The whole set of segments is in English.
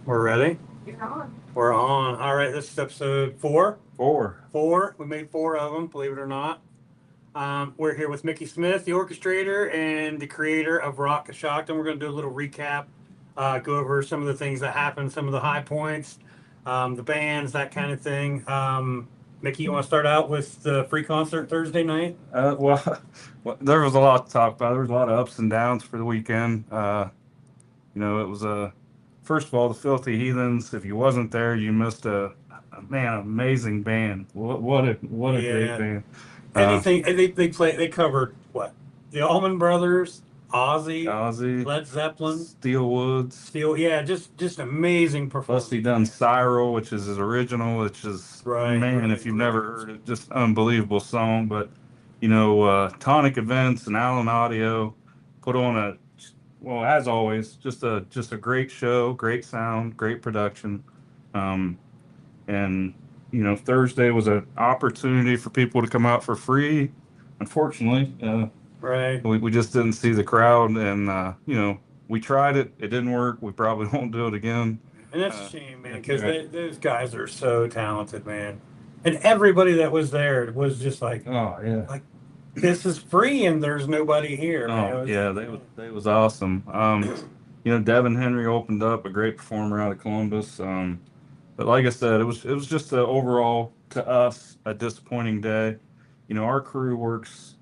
We're ready. You're on. We're on. All right, this is episode four. Four. Four. We made four of them, believe it or not. We're here with Mickey Smith, the orchestrator and the creator of Rock Coshocton. We're going to do a little recap, go over some of the things that happened, some of the high points, the bands, that kind of thing. Mickey, you want to start out with the free concert Thursday night? Well, there was a lot to talk about. There was a lot of ups and downs for the weekend. It was first of all, the Filthy Heathens. If you wasn't there, you missed a amazing band. What a great Yeah. band. Uh, Anything they covered what? The Allman Brothers, Ozzy, Ozzy, Led Zeppelin, Steel Woods. Steel. Yeah, just amazing Plus, performance. he done Cyril, which is his original, which is, Right. man, if you've never heard it, just unbelievable song. But, Tonic Events and Allen Audio put on well, as always, just a great show, great sound, great production. Um, and, Thursday was an opportunity for people to come out for free. Unfortunately, Right. we just didn't see the crowd. And, we tried it. It didn't work. We probably won't do it again. And that's a shame, man, That's because right. those guys are so talented, man. And everybody that was there was just Oh, yeah. like this is free and there's nobody here, man. Oh yeah, they was awesome. Devin Henry opened up, a great performer out of Columbus. But like I said, it was just overall to us a disappointing day. Our crew works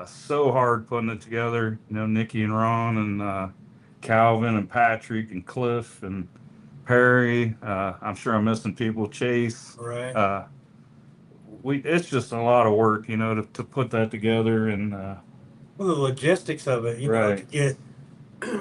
so hard putting it together. Nikki and Ron and Calvin and Patrick and Cliff and Perry. I'm sure I'm missing people. Chase. Right. It's just a lot of work, to put that together and Well, the logistics of it, to right. get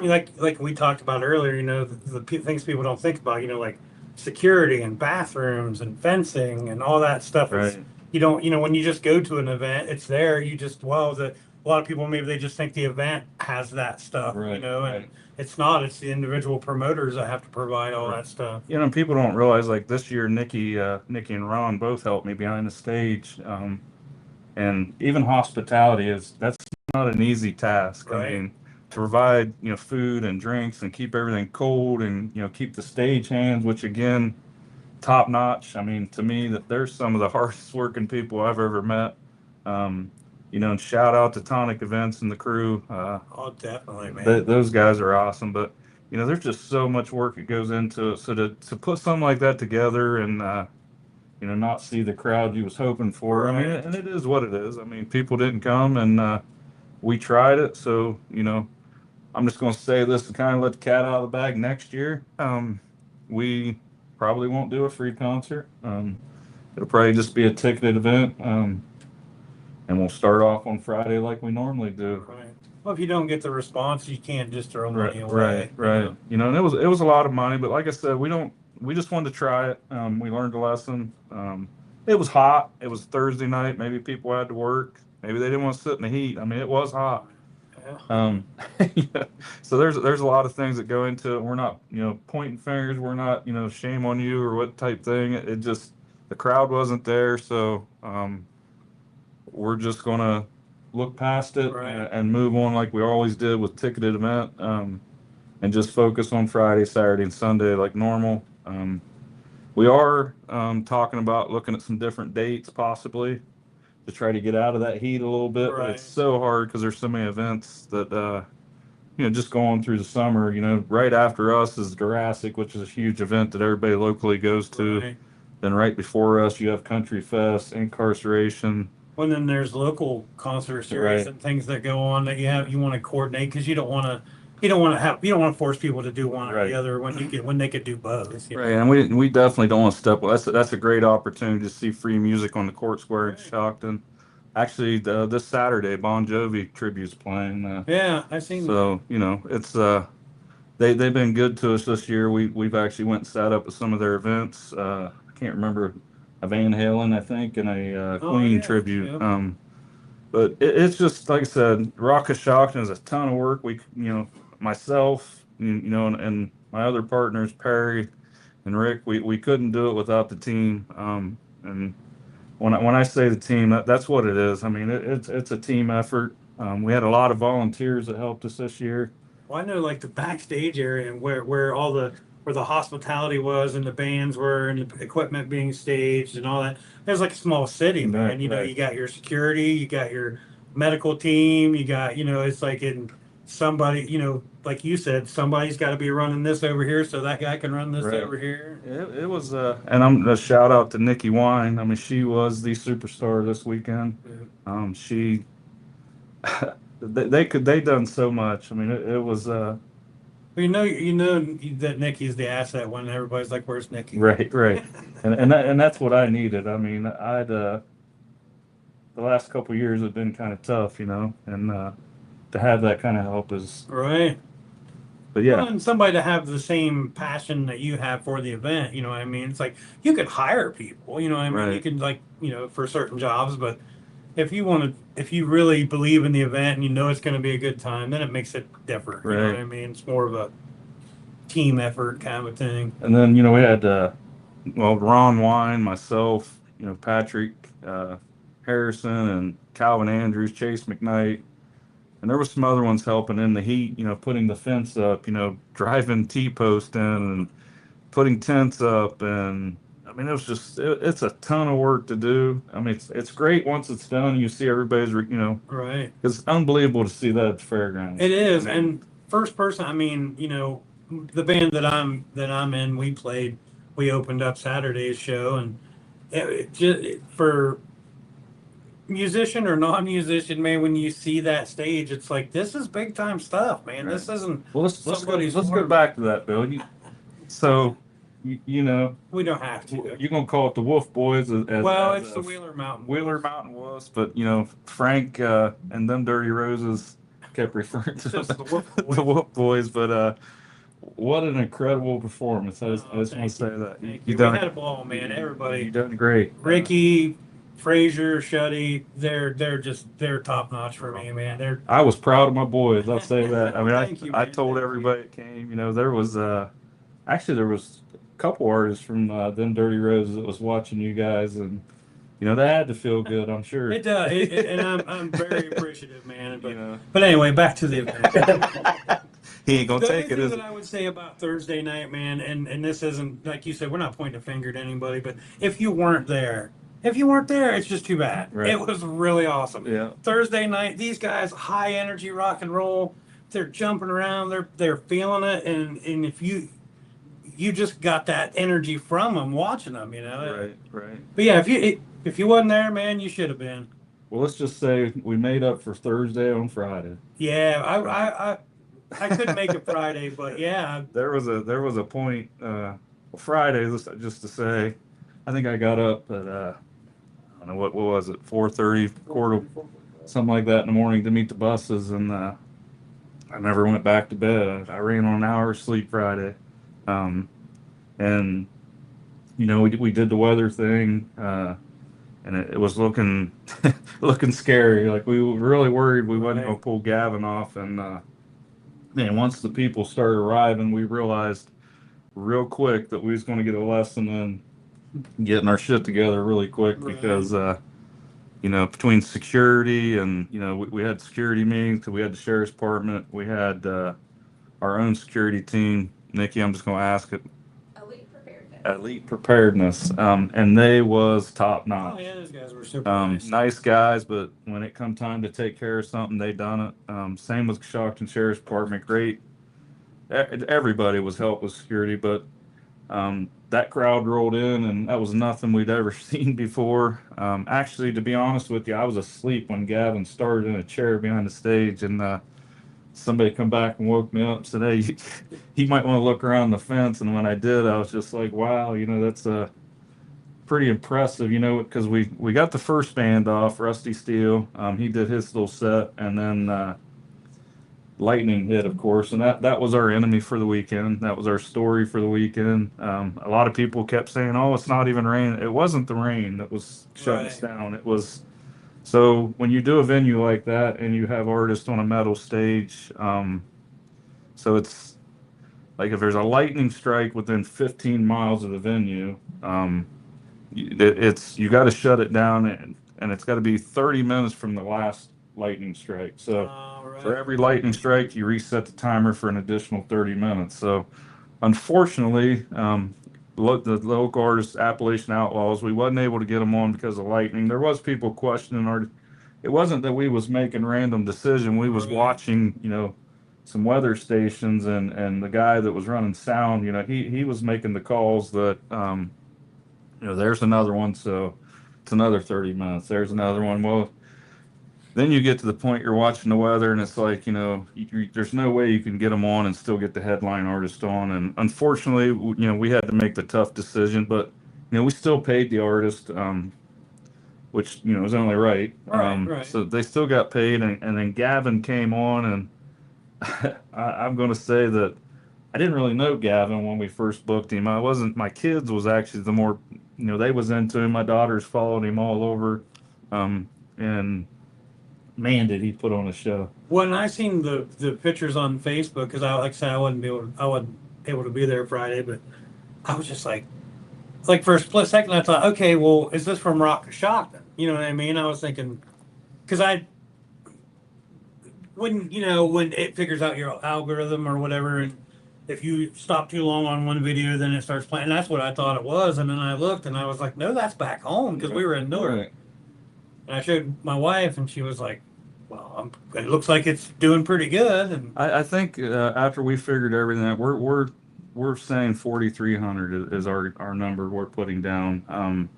like we talked about earlier, the things people don't think about, like security and bathrooms and fencing and all that stuff. It's Right. you don't, when you just go to an event, it's there. You just a lot of people maybe they just think the event has that stuff, Right. and Right. it's not. It's the individual promoters that have to provide all Right. that stuff. People don't realize like this year, Nikki and Ron both helped me behind the stage. And even hospitality that's not an easy task. I Right. mean, to provide, food and drinks and keep everything cold and, keep the stage hands, which again, top notch. I mean, to me that there's some of the hardest working people I've ever met. Um, and shout out to Tonic Events and the crew. Oh, definitely, man. Those guys are awesome, but there's just so much work that goes into it. So to put something like that together and not see the crowd you was hoping for. I mean, Right. and it is what it is. I mean, people didn't come, and we tried it. So I'm just going to say this to kind of let the cat out of the bag. Next year, we probably won't do a free concert. It'll probably just be a ticketed event, and we'll start off on Friday like we normally do. Right. Well, if you don't get the response, you can't just throw Right, money right, away. right. And it was a lot of money, but like I said, we don't. We just wanted to try it. We learned a lesson. It was hot. It was Thursday night. Maybe people had to work. Maybe they didn't want to sit in the heat. I mean, it was hot. Yeah. Yeah. So there's a lot of things that go into it. We're not pointing fingers. We're not shame on you or what type thing. It just the crowd wasn't there, so we're just gonna look past it Right. and move on like we always did with ticketed event, and just focus on Friday, Saturday, and Sunday like normal. We are talking about looking at some different dates possibly to try to get out of that heat a little bit, but Right. it's so hard because there's so many events that just going through the summer. Right after us is Jurassic, which is a huge event that everybody locally goes to. Right. Then right before us, you have Country Fest, Incarceration. Well, then there's local concert series Right. and things that go on that you want to coordinate because you don't want to force people to do one or the Right. other when they could do both. Right, and we definitely don't want to step. That's a great opportunity to see free music on the Court Square in Right. Stockton. Actually, this Saturday, Bon Jovi tribute's playing. Yeah, I've seen that. So it's they've been good to us this year. We've actually went and sat up at some of their events. I can't remember a Van Halen, I think, and a Oh Queen yeah, tribute. yeah. But it's just like I said, Rock Coshocton is a ton of work. Myself, and my other partners, Perry and Rick, we couldn't do it without the team. And when I say the team, that's what it is. I mean, it's a team effort. We had a lot of volunteers that helped us this year. Well, I know like the backstage area and where all where the hospitality was and the bands were and the equipment being staged and all that. It was like a small city, man. Right, You know, right. you got your security, you got your medical team, you got, you know, it's like in somebody, you know, like you said, somebody's got to be running this over here so that guy can run this Right. over here. It was, and I'm a shout out to Nikki Wine. I mean, she was the superstar this weekend. She, they done so much. I mean, it was, Well, you know that Nikki's the asset when everybody's like, "Where's Nikki?" right, right, and that's what I needed. I mean, the last couple of years have been kind of tough, you know, and to have that kind of help is, Right. but Well, yeah, and somebody to have the same passion that you have for the event, you know what I mean? It's like you could hire people, you know what I mean? You right, could like, you know, for certain jobs, but if you really believe in the event and you know it's going to be a good time, then it makes it different. You know what right. I mean? It's more of a team effort kind of a thing. And then, you know, we had, well, Ron Wine, myself, you know, Patrick Harrison, and Calvin Andrews, Chase McKnight, and there was some other ones helping in the heat, you know, putting the fence up, you know, driving T-post in and putting tents up, and I mean, it was just it's a ton of work to do. I mean, it's great once it's done. You see everybody's, you know, Right. it's unbelievable to see that at the fairgrounds. It I is. mean, And first person, I mean, you know, the band that I'm in, we opened up Saturday's show, and it just for musician or non-musician, man, when you see that stage, it's like this is big time stuff, man. right. This isn't Well, somebody's let's go farm. back to that, Bill. So you know, We don't have to. you're gonna call it the Wolf Boys Well, as it's the Wheeler Mountain Wheeler Boys. Mountain was, but you know, Frank and them Dirty Roses kept referring to It's them just the Wolf the Boys. Wolf Boys. But what an incredible performance! I Oh, just want to thank say you. that Thank you you. We done had a ball, man. you Everybody, done great. Ricky, Frazier, Shuddy, they're top notch for me, man. They're I was proud of my boys. I'll say that. I well, mean, thank you, I man. told Thank you. everybody that came. You know, there was actually there was a couple artists from them Dirty Roses that was watching you guys, and you know, that had to feel good, I'm sure. It does, and I'm very appreciative, man. You know. But anyway, back to the event. He ain't gonna The other take it, thing is that he? I would say about Thursday night, man, and this isn't like you said, we're not pointing a finger at anybody, but if you weren't there, it's just too bad. Right. It was really awesome. Yeah. Thursday night, these guys, high energy rock and roll, they're jumping around, they're feeling it, and if you just got that energy from them watching them, you know. Right, right. But yeah, if you wasn't there, man, you should have been. Well, let's just say we made up for Thursday on Friday. Yeah, I couldn't make it Friday, but yeah, There was a point Friday, just to say, I think I got up at I don't know what was it, 4:30, quarter, something like that in the morning to meet the buses, and I never went back to bed. I ran on an hour of sleep Friday, and you know, we did the weather thing, and it was looking looking scary. Like we were really worried we wasn't gonna right. pull Gavin off, and man, once the people started arriving, we realized real quick that we was going to get a lesson in getting our shit together really quick, Right. because you know, between security and, you know, we had security meetings because we had the sheriff's department, we had our own security team. Nikki, I'm just going to ask it. Elite preparedness, and they was top Oh notch. yeah, those guys were super nice. Nice guys, but when it come time to take care of something, they done it. Same with Coshocton Sheriff's Department. Great. Everybody was help with security, but that crowd rolled in, and that was nothing we'd ever seen before. Actually, to be honest with you, I was asleep when Gavin started in a chair behind the stage, and somebody come back and woke me up and said, "Hey, you might want to look around the fence." And when I did, I was just like, "Wow, you know, that's pretty impressive." You know, because we got the first band off, Rusty Steele. He did his little set, and then lightning hit, of course, and that was our enemy for the weekend. That was our story for the weekend. A lot of people kept saying, "Oh, it's not even raining." It wasn't the rain that was shutting us Right. down. It was, so when you do a venue like that and you have artists on a metal stage, so it's like if there's a lightning strike within 15 miles of the venue, it's you got to shut it down, and it's got to be 30 minutes from the last lightning strike. So All for right. every lightning strike, you reset the timer for an additional 30 minutes. So unfortunately, the local artists, Appalachian Outlaws, we wasn't able to get them on because of lightning. There was people questioning our. It wasn't that we was making random decision. We was Right. watching, some weather stations, and the guy that was running sound, he was making the calls that, there's another one, so it's another 30 minutes. There's another one. Well, then you get to the point you're watching the weather, and it's like, there's no way you can get them on and still get the headline artist on. And unfortunately, we had to make the tough decision, but we still paid the artist, which was only right. Right. So they still got paid, and then Gavin came on, and I'm going to say that I didn't really know Gavin when we first booked him. I wasn't. My kids was actually the more, they was into him. My daughters followed him all over, and man, did he put on a show. When I seen the pictures on Facebook, because like I said, I wasn't able to be there Friday, but I was just like for a split second, I thought, okay, well, is this from Rock Coshocton? You know what I mean? I was thinking, because when it figures out your algorithm or whatever, and if you stop too long on one video, then it starts playing. And that's what I thought it was. And then I looked, and I was like, no, that's back home, because we were in Newark. Right. And I showed my wife, and she was like, well, it looks like it's doing pretty good. And I think after we figured everything out, we're saying 4,300 is our number we're putting down.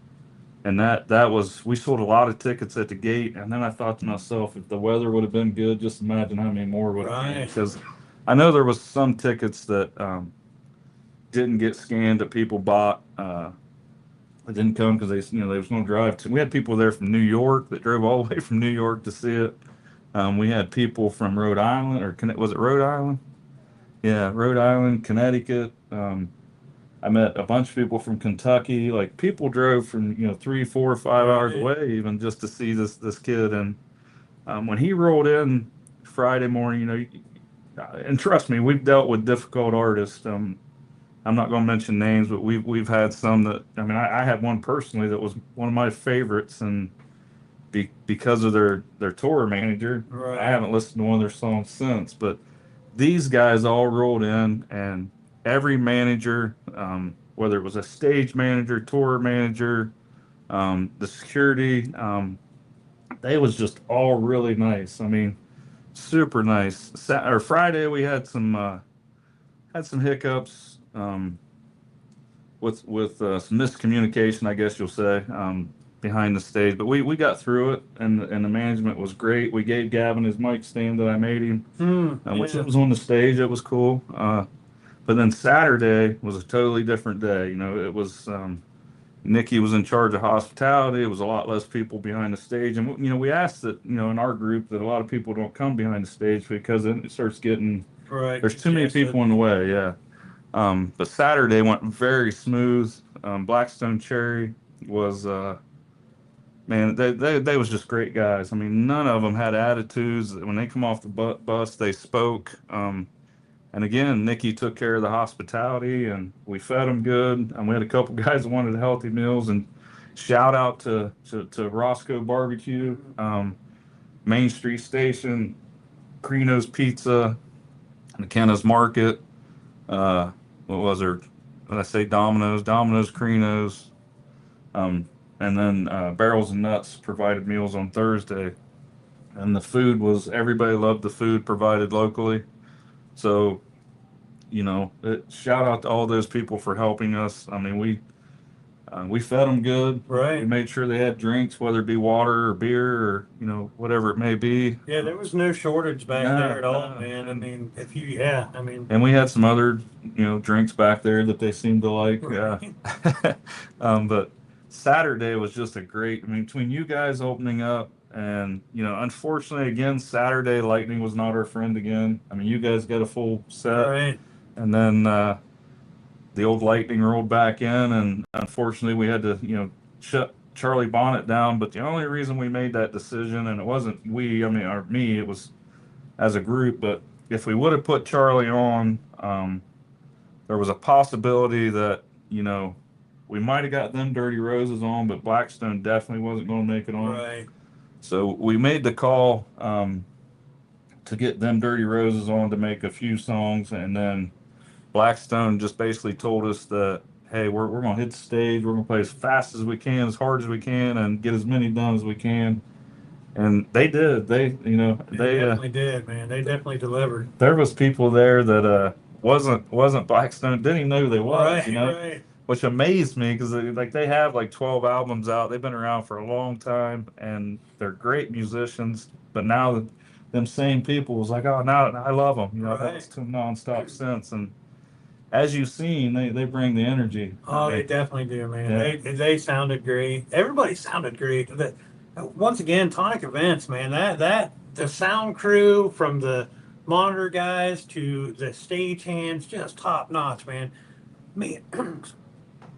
And that was, we sold a lot of tickets at the gate, and then I thought to myself, if the weather would have been good, just imagine how many more would have been. Right. Because I know there was some tickets that didn't get scanned that people bought. They didn't come because they was going to drive to. We had people there from New York that drove all the way from New York to see it. We had people from Rhode Island, or was it Rhode Island? Yeah, Rhode Island, Connecticut. I met a bunch of people from Kentucky. Like, people drove from 3, 4, 5 hours away even just to see this kid. And when he rolled in Friday morning, and trust me, we've dealt with difficult artists. I'm not going to mention names, but we've had some that, I had one personally that was one of my favorites, and because of their tour manager, Right. I haven't listened to one of their songs since. But these guys all rolled in, and every manager, whether it was a stage manager, tour manager, the security, they was just all really nice. Super nice. Friday we had some hiccups, with some miscommunication, I guess you'll say, behind the stage, but we got through it, and the management was great. We gave Gavin his mic stand that I made him, which it was on the stage. It was cool. But then Saturday was a totally different day. It was, Nikki was in charge of hospitality. It was a lot less people behind the stage, and we asked that in our group that a lot of people don't come behind the stage, because then it starts getting Right. there's too many people in the way. Yeah. But Saturday went very smooth. Blackstone Cherry was, man, they was just great guys. None of them had attitudes. When they come off the bus, they spoke. And again, Nikki took care of the hospitality, and we fed them good. And we had a couple guys that wanted healthy meals. And shout out to Roscoe Barbecue, Main Street Station, Crino's Pizza, McKenna's Market. What was there? Did I say Domino's, Crino's, and then Barrels and Nuts provided meals on Thursday, and the food was, everybody loved the food provided locally. So, shout out to all those people for helping us. We fed them good. Right. We made sure they had drinks, whether it be water or beer or whatever it may be. Yeah, there was no shortage back there at all, man. And we had some other, drinks back there that they seemed to like. Right. But Saturday was just a great, between you guys opening up and, unfortunately, again, Saturday, lightning was not our friend again. You guys got a full set. Right. And then the old lightning rolled back in, and unfortunately, we had to, shut Charlie Bonnet down. But the only reason we made that decision, and it wasn't we, or me, it was as a group, but if we would have put Charlie on, there was a possibility that, we might have got them Dirty Roses on, but Blackstone definitely wasn't going to make it on. Right. So we made the call to get them Dirty Roses on to make a few songs, and then Blackstone just basically told us that, hey, we're going to hit the stage. We're going to play as fast as we can, as hard as we can, and get as many done as we can. And they did. They definitely did, man. They definitely delivered. There was people there that wasn't Blackstone, didn't even know who they was, Right, right. which amazed me because like they have like 12 albums out. They've been around for a long time and they're great musicians. But now them same people was like, oh, now I love them. I've Right. listened to them nonstop since. And as you've seen, they bring the energy. Oh, they definitely do, man. Yeah. They sounded great. Everybody sounded great. Once again, Tonic Events, man. That the sound crew from the monitor guys to the stage hands, just top notch, man. Me,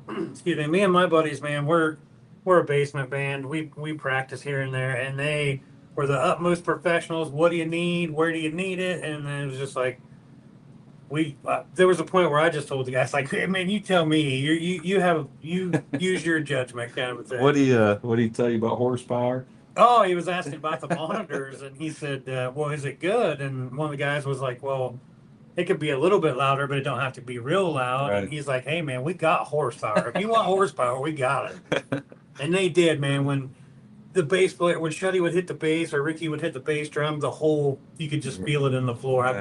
excuse me. Me and my buddies, man. We're a basement band. We practice here and there, and they were the utmost professionals. What do you need? Where do you need it? And then it was just like there was a point where I just told the guys like, hey, man, you tell me. You use your judgment kind of a thing. What do you tell you about horsepower? Oh, he was asking about the monitors, and he said, "Well, is it good?" And one of the guys was like, "Well, it could be a little bit louder, but it don't have to be real loud." Right. And he's like, "Hey, man, we got horsepower. If you want horsepower, we got it." And they did, man. When the bass player, when Shuddy would hit the bass or Ricky would hit the bass drum, you could just feel it in the floor. I've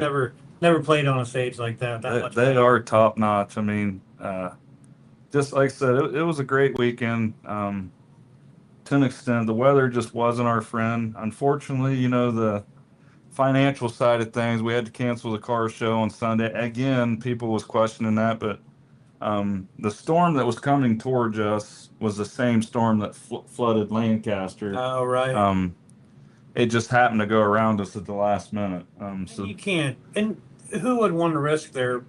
never played on a stage like that. They are top notch. I mean, just like I said, it was a great weekend. To an extent, the weather just wasn't our friend. Unfortunately, the financial side of things, we had to cancel the car show on Sunday. Again, people was questioning that, but the storm that was coming towards us was the same storm that flooded Lancaster. Oh, right. It just happened to go around us at the last minute. So you can't. And who would want to risk their,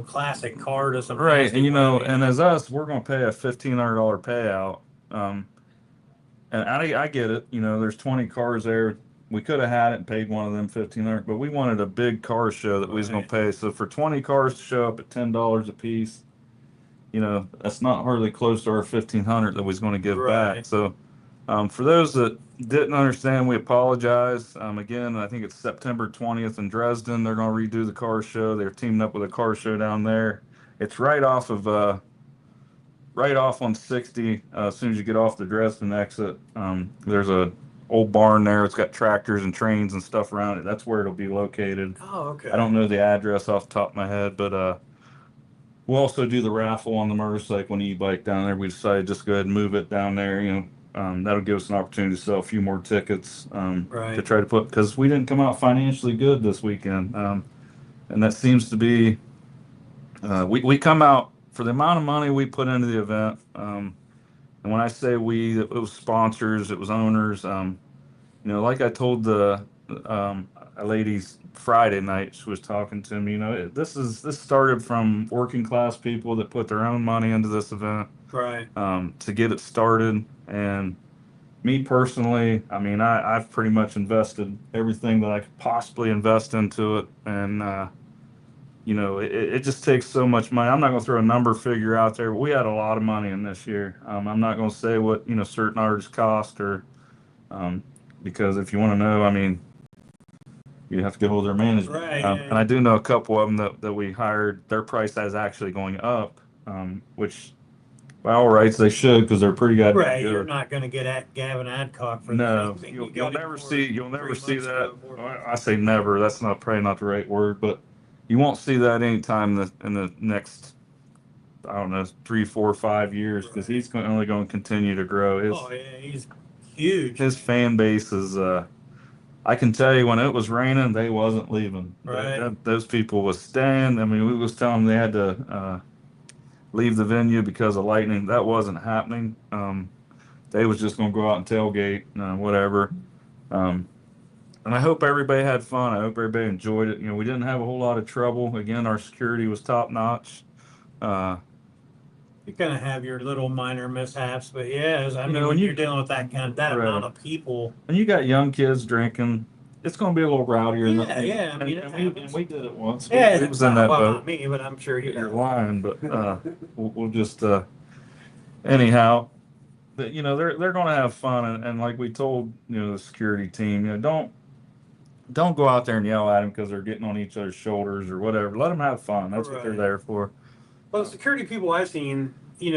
classic car to some right? And weather, and as us, we're going to pay a $1,500 payout. And I get it. There's 20 cars there. We could have had it and paid one of them $1,500, but we wanted a big car show that we was going to pay. So for 20 cars to show up at $10 a piece, that's not hardly close to our $1,500 that we was going to give back. So for those that didn't understand, we apologize. Again, I think it's September 20th in Dresden. They're going to redo the car show. They're teaming up with a car show down there. It's right off on 60. As soon as you get off the Dresden exit, there's a old barn there. It's got tractors and trains and stuff around it. That's where it'll be located. Oh, okay. I don't know the address off the top of my head, but we'll also do the raffle on the motorcycle and e-bike down there. We decided just go ahead and move it down there. That'll give us an opportunity to sell a few more tickets to try to because we didn't come out financially good this weekend, and that seems to be we come out for the amount of money we put into the event. And when I say we, it was sponsors, it was owners. Like I told a lady Friday night, she was talking to me. This started from working class people that put their own money into this event, right? To get it started. And me personally, I mean, I've pretty much invested everything that I could possibly invest into it, and it just takes so much money. I'm not going to throw a number figure out there, but we had a lot of money in this year. I'm not going to say what, certain artists cost because if you want to know, I mean, you have to get hold of their management. Right. And I do know a couple of them that we hired, their price is actually going up, which by all rights they should because they're pretty good. Right. You're not going to get at Gavin Adcock for that. No, you'll never see that. I say never. That's probably not the right word, but you won't see that anytime in the next, I don't know, 3, 4, 5 years because he's only going to continue to grow. He's huge. His fan base is. I can tell you when it was raining, they wasn't leaving. Right. Those people was staying. I mean, we was telling them they had to leave the venue because of lightning. That wasn't happening. They was just going to go out and tailgate, whatever. And I hope everybody had fun. I hope everybody enjoyed it. We didn't have a whole lot of trouble. Again, our security was top notch. You kind of have your little minor mishaps, but when you're dealing with that amount of people, and you got young kids drinking, it's going to be a little rowdier. Yeah. I mean, and we did it once. Yeah, it was in that boat. Not me, but I'm sure you're lying. But we'll just anyhow. They're going to have fun, and like we told the security team, don't don't go out there and yell at them because they're getting on each other's shoulders or whatever. Let them have fun. That's what they're Right. there for. Well, the security people I've seen, it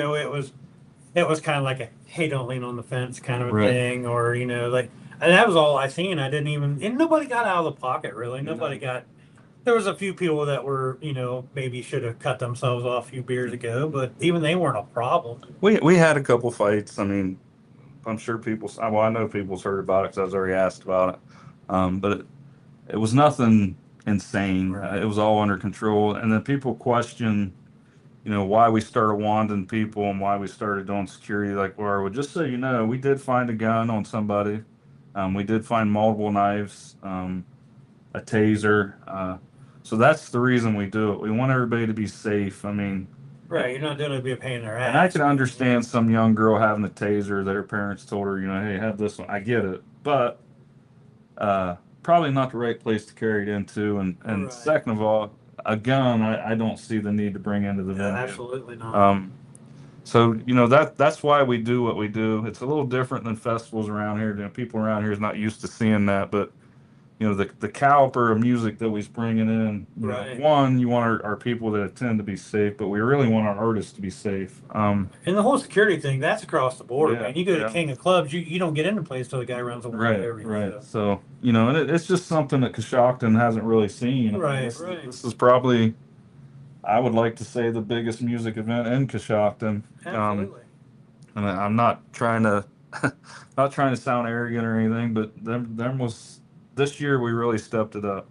was kind of like a hey, don't lean on the fence kind of a Right. thing, or like, and that was all I seen. I didn't even, and nobody got out of the pocket really. Nobody No. got. There was a few people that were, maybe should have cut themselves off a few beers ago, but even they weren't a problem. We had a couple fights. I mean, I'm sure people. Well, I know people's heard about it because I was already asked about it. But it was nothing insane. Right. It was all under control. And then people question, why we started wanding people and why we started doing security like we are. Well, just so you know, we did find a gun on somebody. We did find multiple knives, a taser. So that's the reason we do it. We want everybody to be safe. I mean, Right, you're not doing it to be a pain in their and I ass. can understand some young girl having a taser that her parents told her, hey, have this one. I get it, but probably not the right place to carry it into. And Right. second of all, a gun, I don't see the need to bring into the No, venue. absolutely not. So that's why we do what we do. It's a little different than festivals around here. People around here is not used to seeing that, but the caliber of music that we're bringing in. Right. One, you want our people that attend to be safe, but we really want our artists to be safe. And the whole security thing, that's across the board, Yeah, man. You go to yeah. King of Clubs, you don't get into place till the guy runs away Right, over you. right. So. So, and it's just something that Coshocton hasn't really seen. I mean, Right, this, right. this is probably, I would like to say, the biggest music event in Coshocton. Absolutely. And I'm not trying to, not trying to sound arrogant or anything, but them was this year we really stepped it up.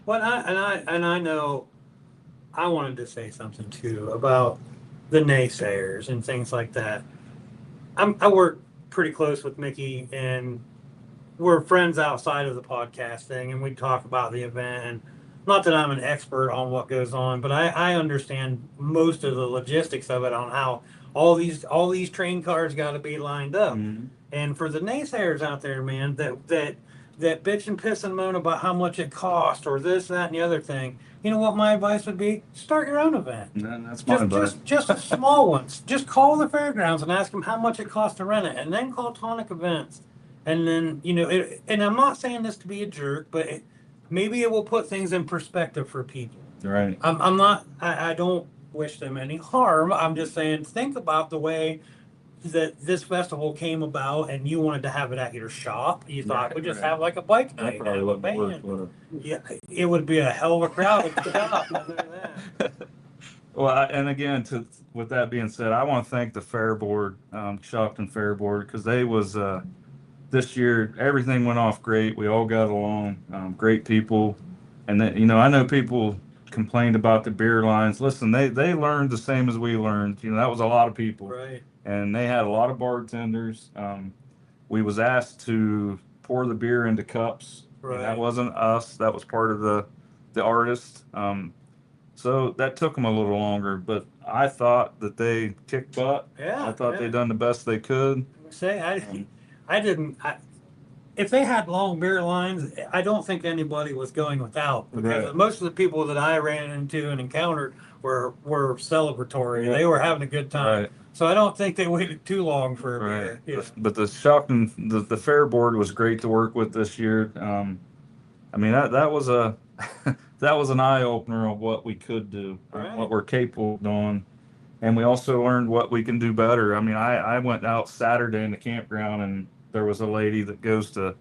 Well, I know I wanted to say something too about the naysayers and things like that. I work pretty close with Mickey, and we're friends outside of the podcast thing, and we talk about the event. And not that I'm an expert on what goes on, but I understand most of the logistics of it on how all these train cars got to be lined up. Mhm. And for the naysayers out there, man, that bitch and piss and moan about how much it cost or this, that, and the other thing. You know what my advice would be? Start your own event. And that's my Just, advice. just, just small ones. Just call the fairgrounds and ask them how much it costs to rent it, and then call Tonic Events. And then, and I'm not saying this to be a jerk, but maybe it will put things in perspective for people. Right. I'm not, I don't wish them any harm. I'm just saying, think about the way that this festival came about, and you wanted to have it at your shop. You thought Right, we just right. have like a bike That night, probably have a wouldn't work, band. would it? Yeah, it would be a hell of a crowd at the shop. I know that. Well, and again, with that being said, I want to thank the Fair Board, Coshocton Fair Board, because they was this year everything went off great. We all got along, great people, and that I know people complained about the beer lines. Listen, they learned the same as we learned. That was a lot of people, Right. and they had a lot of bartenders. We was asked to pour the beer into cups. And that Right. wasn't us. That was part of the artist. So that took them a little longer, but I thought that they kicked butt. Yeah. I thought Yeah. they done the best they could. Say Um, I didn't. If they had long beer lines, I don't think anybody was going without, because Right. most of the people that I ran into and encountered were celebratory. Yeah. They were having a good time. Right. So I don't think they waited too long for a Right. beer. Yeah. But the Shopton, the Fair Board was great to work with this year. I mean that was a that was an eye opener of what we could do, Right. what we're capable of doing, and we also learned what we can do better. I mean, I went out Saturday in the campground, and there was a lady that goes to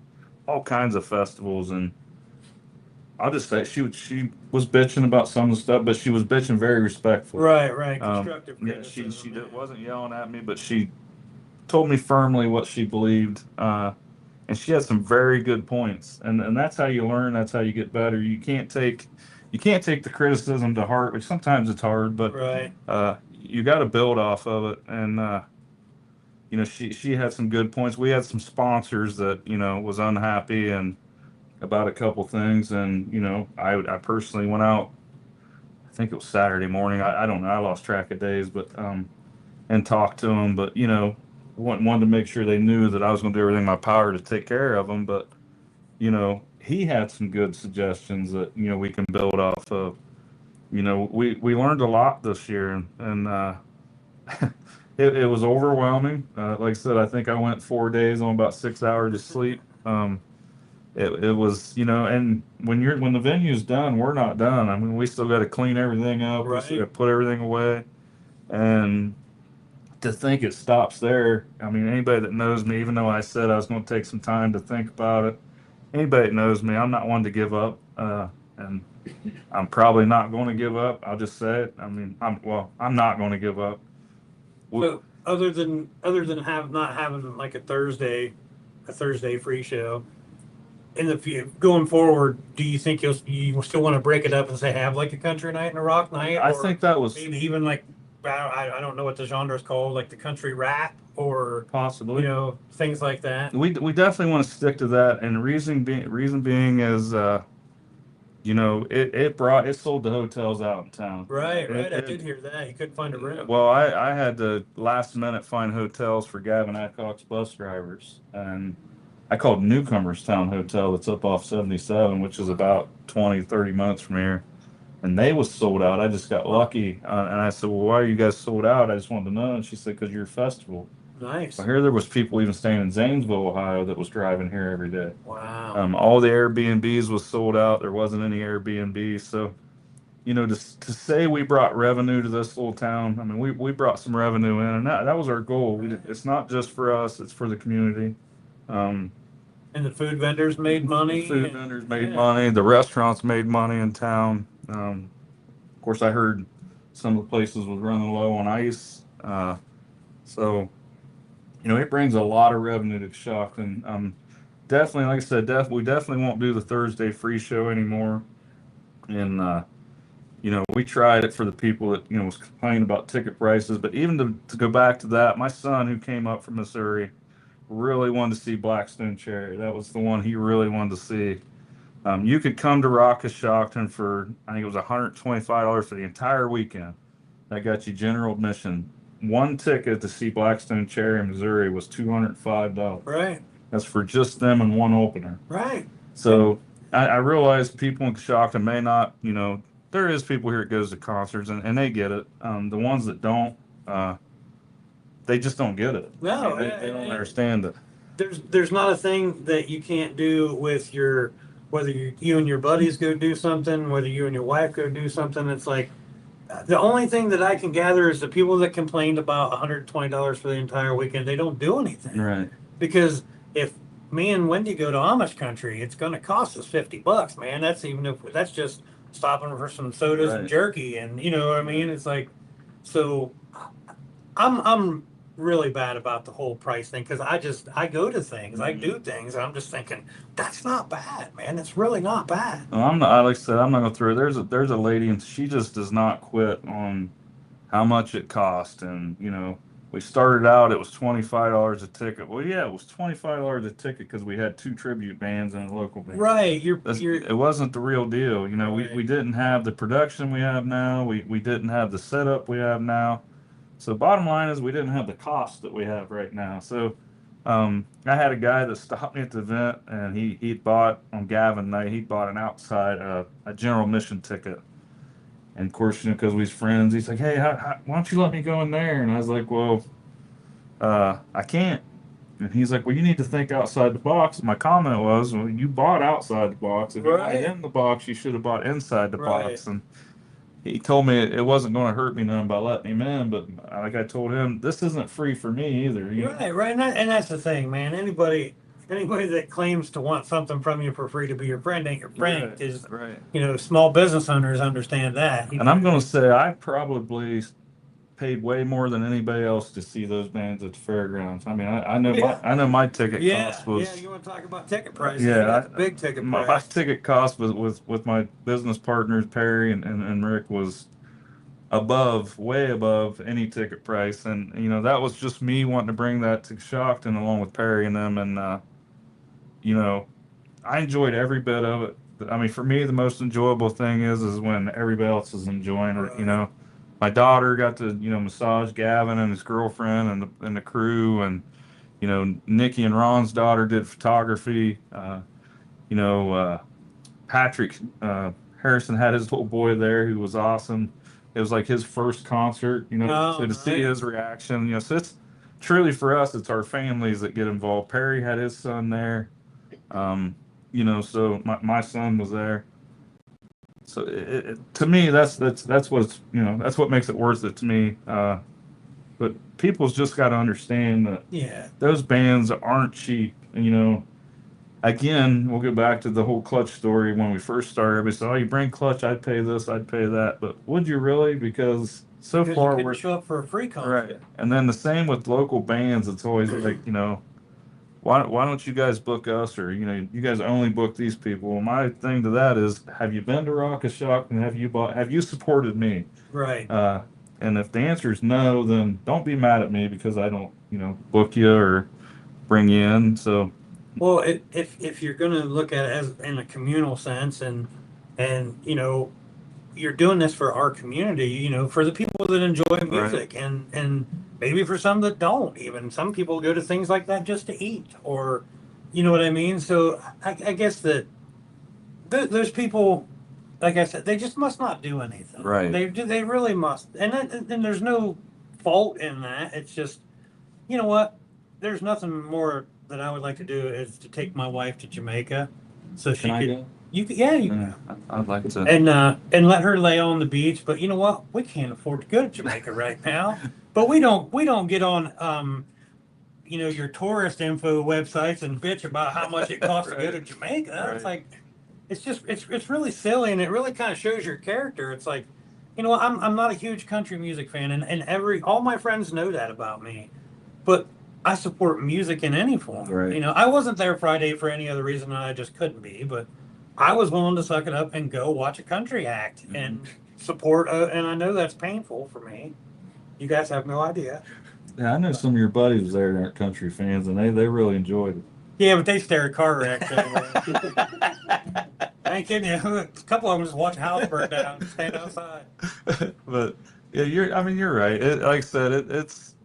all kinds of festivals, and I'll just say she was bitching about some of the stuff, but she was bitching very respectful. Right. Right. Um, Constructive yeah, she criticism. Yeah. wasn't yelling at me, but she told me firmly what she believed, and she had some very good points. And that's how you learn. That's how you get better. You can't take the criticism to heart, which sometimes it's hard, but Right. you got to build off of it. And she had some good points. We had some sponsors that was unhappy and about a couple things, and I personally went out. I think it was Saturday morning. I don't know. I lost track of days, but and talked to them. But wanted to make sure they knew that I was going to do everything in my power to take care of them. But he had some good suggestions that we can build off of. We learned a lot this year, and it was overwhelming. Like I said, I think I went 4 days on about 6 hours of sleep. it was, and when the venue's done, we're not done. I mean, we still got to clean everything up. We still got Right. to put everything away. And to think it stops there, I mean, anybody that knows me, even though I said I was going to take some time to think about it, anybody that knows me, I'm not one to give up. And I'm probably not going to give up. I'll just say it. I mean, I'm not going to give up. So other than not having like a Thursday free show, in going forward, do you think you still want to break it up and say have like a country night and a rock night, I or think that was maybe even like I don't know what the genre is called, like the country rap, or possibly. things like that. We definitely want to stick to that, and reason being is it sold the hotels out in town. Right, It, right. I it did hear that. You couldn't find a room. well, I had to last minute find hotels for Gavin Adcock's bus drivers, and I called Newcomers Town Hotel that's up off 77, which is about 20-30 minutes from here, and they was sold out. I just got lucky, and I said, well, why are you guys sold out? I just wanted to know, and she said, because you're a festival. I Nice. hear there was people even staying in Zanesville, Ohio, that was driving here every day. Wow. All the Airbnbs was sold out. There wasn't any Airbnb. So, to say we brought revenue to this little town, I mean, we brought some revenue in, and that was our goal. It's not just for us; it's for the community. Um, And the food vendors made the money, food and vendors made yeah. money. The restaurants made money in town. Of course, I heard some of the places was running low on ice. So, it brings a lot of revenue to Coshocton. Definitely, like I said, we definitely won't do the Thursday free show anymore. And we tried it for the people that was complaining about ticket prices. But even to go back to that, my son who came up from Missouri really wanted to see Blackstone Cherry. That was the one he really wanted to see. You could come to Rock Coshocton for, I think it was $125 for the entire weekend. That got you general admission. One ticket to see Blackstone Cherry in Missouri was $205. Right, That's for just them and one opener. right. So I realize people in Coshocton may not, there is people here that goes to concerts and they get it. The ones that don't, uh, they just don't get it. I No, mean, they don't understand it. there's not a thing that you can't do with whether you and your buddies go do something, whether you and your wife go do something. It's like the only thing that I can gather is the people that complained about $120 for the entire weekend. They don't do anything Right. because if me and Wendy go to Amish country, it's going to cost us $50, man. That's even if that's just stopping for some sodas and Right. jerky, and you know what I mean. It's like so. I'm really bad about the whole price thing because I go to things, I do things, and I'm just thinking that's not bad, man. It's really not bad. Well, I'm not, like I said, I'm not going through it. There's a lady and she just does not quit on how much it cost. And, we started out, it was $25 a ticket. Well, yeah, it was $25 a ticket because we had two tribute bands and a local band. Right, It wasn't the real deal. right. We didn't have the production we have now. We didn't have the setup we have now. So bottom line is we didn't have the cost that we have right now. So I had a guy that stopped me at the event, and he'd bought on Gavin night. He bought an outside a general admission ticket, and of course, because we was friends, he's like, "Hey, why don't you let me go in there?" And I was like, "Well, I can't." And he's like, "Well, you need to think outside the box." And my comment was, "Well, you bought outside the box. If you bought Right, in the box, you should have bought inside the right. box." And he told me it wasn't going to hurt me none by letting him in, but like I told him, this isn't free for me either. Right, right, and that's the thing, man. Anybody that claims to want something from you for free to be your friend ain't your friend. Right, Because right. small business owners understand that. And I'm going to say I probably paid way more than anybody else to see those bands at the fairgrounds. I mean, I know Yeah, my ticket yeah, cost yeah. was You want to talk about ticket prices? yeah, That's a big ticket my price. ticket cost was with my business partners Perry and Rick was way above any ticket price, and that was just me wanting to bring that to Coshocton along with Perry and them, and you know I enjoyed every bit of it. I mean, for me, the most enjoyable thing is when everybody else is enjoying it. Right. My daughter got to massage Gavin and his girlfriend and the crew, and Nikki and Ron's daughter did photography. You know, Patrick Harrison had his little boy there who was awesome. It was like his first concert, so Oh, to see nice. his reaction, so it's truly for us, it's our families that get involved. Perry had his son there. Um, So my son was there. So to me, that's what's that's what makes it worth it to me. But people's just got to understand that Yeah. those bands aren't cheap. And again, we'll go back to the whole Clutch story when we first started. Everybody said, "Oh, you bring Clutch, I'd pay this, I'd pay that." But would you really? Because so Because you far couldn't we're show up for a free right. concert. And then the same with local bands. It's always like, why don't you guys book us, or you guys only book these people? Well, my thing to that is, have you been to Rock Coshocton, and have you supported me? Right. Uh, and if the answer is no, then don't be mad at me because I don't book you or bring you in. So Well, if you're going to look at it as in a communal sense, and you're doing this for our community, for the people that enjoy right, music, and maybe for some that don't. Even some people go to things like that just to eat, or you know what I mean. So I guess that those people, like I said, they just must not do anything. right. They really must, and there's no fault in that. It's just, you know what? There's nothing more that I would like to do is to take my wife to Jamaica, so Can she I could. go? You could, yeah, you Yeah, I'd like to. and let her lay on the beach. But you know what? We can't afford to go to Jamaica right now. But we don't get on your tourist info websites and bitch about how much it costs to go to Right, Jamaica. It's right. like it's really silly, and it really kind of shows your character. It's like, I'm not a huge country music fan, and all my friends know that about me. But I support music in any form. Right. I wasn't there Friday for any other reason than I just couldn't be, but I was willing to suck it up and go watch a country act and support. And I know that's painful for me. You guys have no idea. Yeah, I know some of your buddies there that aren't country fans, and they really enjoyed Yeah, but they stare at car wrecks anyway. I ain't kidding you. A couple of them just watch a house burn down and stand outside. it. But yeah, you're right. Like I said, it's.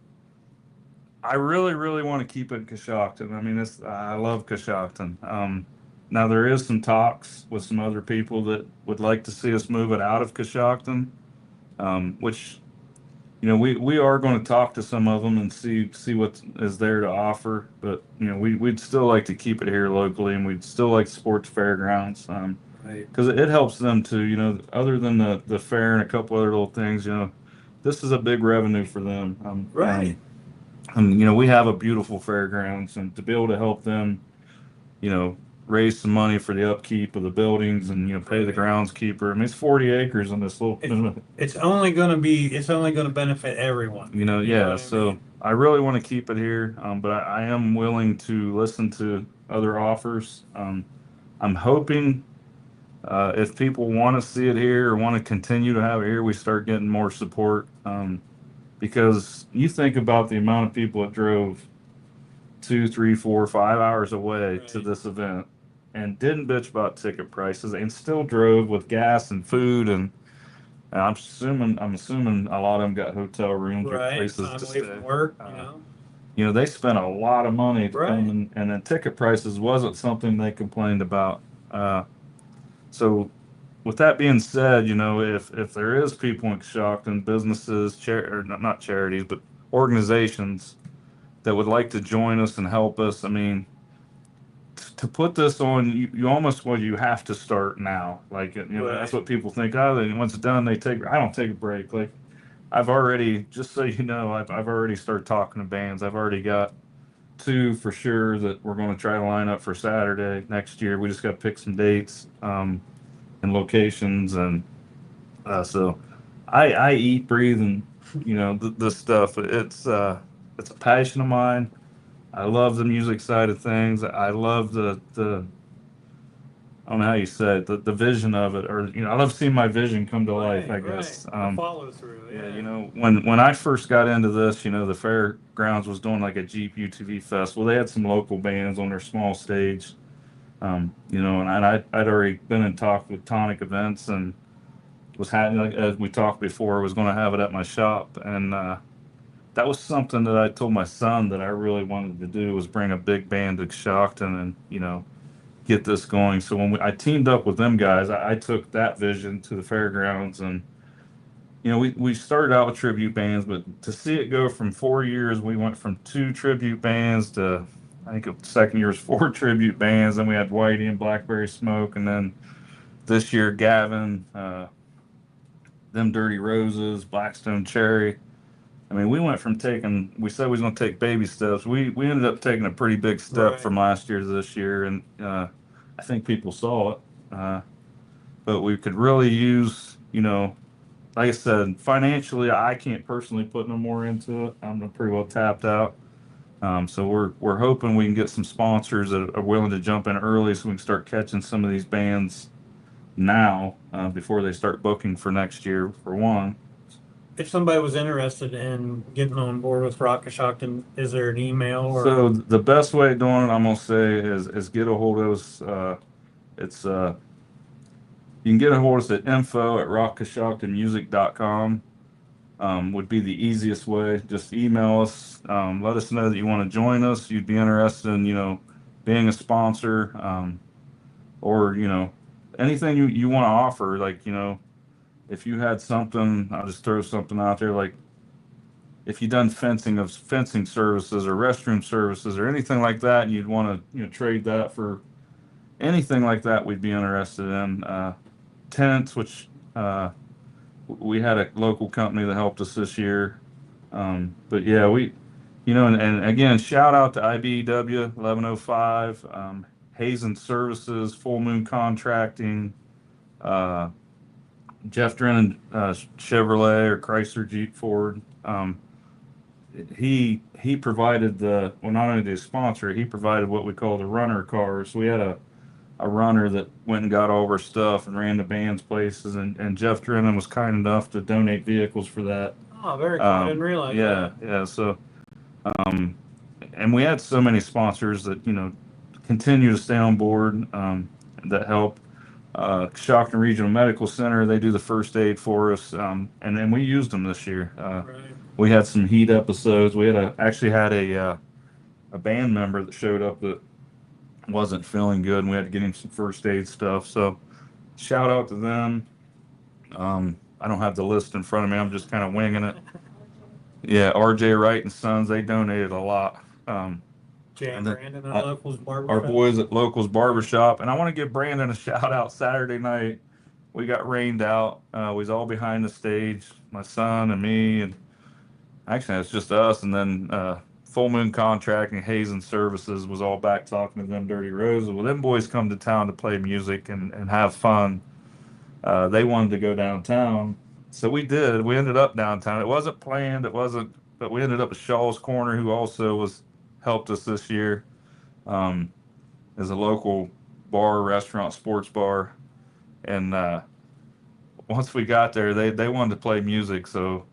I really, really want to keep it Coshocton. I mean, I love Coshocton. Now there is some talks with some other people that would like to see us move it out of Coshocton, which we are going to talk to some of them and see what is there to offer. But we'd still like to keep it here locally, and we'd still like sports fairgrounds, Right. because it helps them too. Other than the fair and a couple other little things, this is a big revenue for them. Right. And we have a beautiful fairgrounds, and to be able to help them, you know, raise some money for the upkeep of the buildings, and pay the Right. groundskeeper. I mean, it's 40 acres in this little. It's only gonna benefit everyone. You know Yeah. what I So mean? I really want to keep it here, but I am willing to listen to other offers. I'm hoping, if people want to see it here or want to continue to have it here, we start getting more support. Because you think about the amount of people that drove 2, 3, 4, 5 hours away to Right. this event and didn't bitch about ticket prices and still drove with gas and food, and I'm assuming a lot of them got hotel rooms or Right. places Time to away stay. from work. They spent a lot of money to come, Right. and then ticket prices wasn't something they complained about. So with that being said, if there is people in shock, and businesses, or not charities, but organizations that would like to join us and help us, I mean, to put this on, you almost, well, you have to start now. Like, that's Right. what people think. Oh, then once it's done, I don't take a break. Like, I've already, just so you know, I've already started talking to bands. I've already got two for sure that we're going to try to line up for Saturday next year. We just got to pick some dates, and locations, and so I eat, breathe, and this stuff. It's a passion of mine. I love the music side of things. I love the I don't know how you say it, the vision of it, or I love seeing my vision come to life, Right. I Right. guess. The follow through. Yeah, Yeah. when I first got into this, the fairgrounds was doing like a Jeep UTV festival. They had some local bands on their small stage, and I'd already been in talk with Tonic Events, and was having, like, as we talked before, was going to have it at my shop, and that was something that I told my son that I really wanted to do, was bring a big band to Coshocton, and get this going. So when I teamed up with them guys, I took that vision to the fairgrounds, and we started out with tribute bands, but to see it go from 4 years, we went from two tribute bands to I think the second year was 4 tribute bands. Then we had Whitey and Blackberry Smoke, and then this year Gavin, them Dirty Roses, Blackstone Cherry. I mean, we went from we said we was going to take baby steps. We ended up taking a pretty big step Right. from last year to this year, and I think people saw it. But we could really use, like I said, financially, I can't personally put no more into it. I'm pretty well tapped out. So we're hoping we can get some sponsors that are willing to jump in early, so we can start catching some of these bands now before they start booking for next year. For one, If somebody was interested in getting on board with Rock Coshocton, is there an email or? so the best way of doing it, I'm gonna say, is get a hold of us. It's You can get a hold of us at info@rockcoshoctonmusic.com. Would be the easiest way. Just email us. Let us know that you want to join us. You'd be interested in, being a sponsor, or, anything you want to offer. Like, if you had something, I'll just throw something out there. Like, if you done fencing services or restroom services or anything like that, and you'd want to, trade that for anything like that, we'd be interested in. Tents, which, we had a local company that helped us this year. But yeah, and again, shout out to IBEW 1105, Hazen Services, Full Moon Contracting, uh, Jeff Drennan, Chevrolet or Chrysler Jeep Ford. He provided not only the sponsor, he provided what we call the runner cars. We had a runner that went and got all of our stuff and ran the band's places, and Jeff Drennan was kind enough to donate vehicles for that. Oh, very cool. I didn't realize Yeah, that. yeah. So, and we had so many sponsors that continue to stay on board, that help. Coshocton Regional Medical Center, they do the first aid for us, and then we used them this year. Right. We had some heat episodes. We actually had a band member that showed up that wasn't feeling good, and we had to get him some first aid stuff. So, shout out to them. I don't have the list in front of me. I'm just kind of winging it. Yeah, R.J. Wright and Sons, they donated a lot. Jay and Brandon at Locals Barbershop. Our boys at Locals Barbershop. And I want to give Brandon a shout out. Saturday night, we got rained out. We was all behind the stage, my son and me, and actually it's just us. And then Full Moon Contracting, Hazen Services was all back talking to them Dirty Roses. Well, them boys come to town to play music and have fun. They wanted to go downtown, so we did. We ended up downtown. It wasn't planned. But we ended up at Shaw's Corner, who also helped us this year. As a local bar, restaurant, sports bar, and once we got there, they wanted to play music. So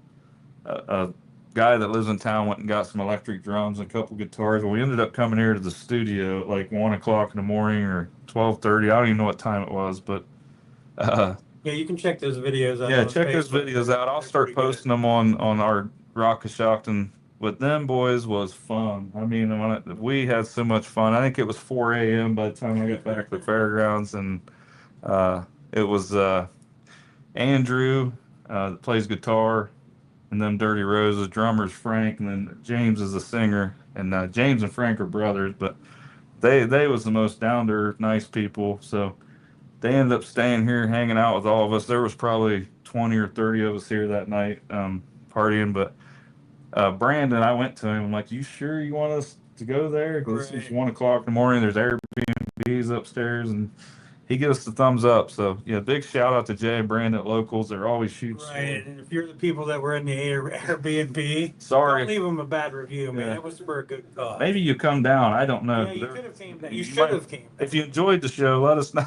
a guy that lives in town went and got some electric drums and a couple guitars. And we ended up coming here to the studio at like 1 o'clock in the morning or 12:30. I don't even know what time it was, but. Yeah, you can check those videos out. Yeah, check those videos out. I'll start posting them on our Rock Coshocton. But them boys was fun. I mean, we had so much fun. I think it was 4 a.m. by the time I got back to the fairgrounds, and it was Andrew that plays guitar, and them Dirty Roses, drummers Frank, and then James is the singer. And James and Frank are brothers, but they was the most down to earth, nice people. So. They ended up staying here, hanging out with all of us. There was probably 20 or 30 of us here that night, partying. But Brandon, I went to him. I'm like, "You sure you want us to go there? Because it's 1 o'clock in the morning. There's Airbnbs upstairs," and he gives us the thumbs up. So yeah, big shout out to Jay and Brandon at Locals. They're always shooting. Right, and if you're the people that were in the Airbnb, sorry, don't leave them a bad review, man. Yeah. It was for a good cause. Maybe you come down. I don't know. Yeah, you could have came down. You should have came down. If you enjoyed the show, let us know.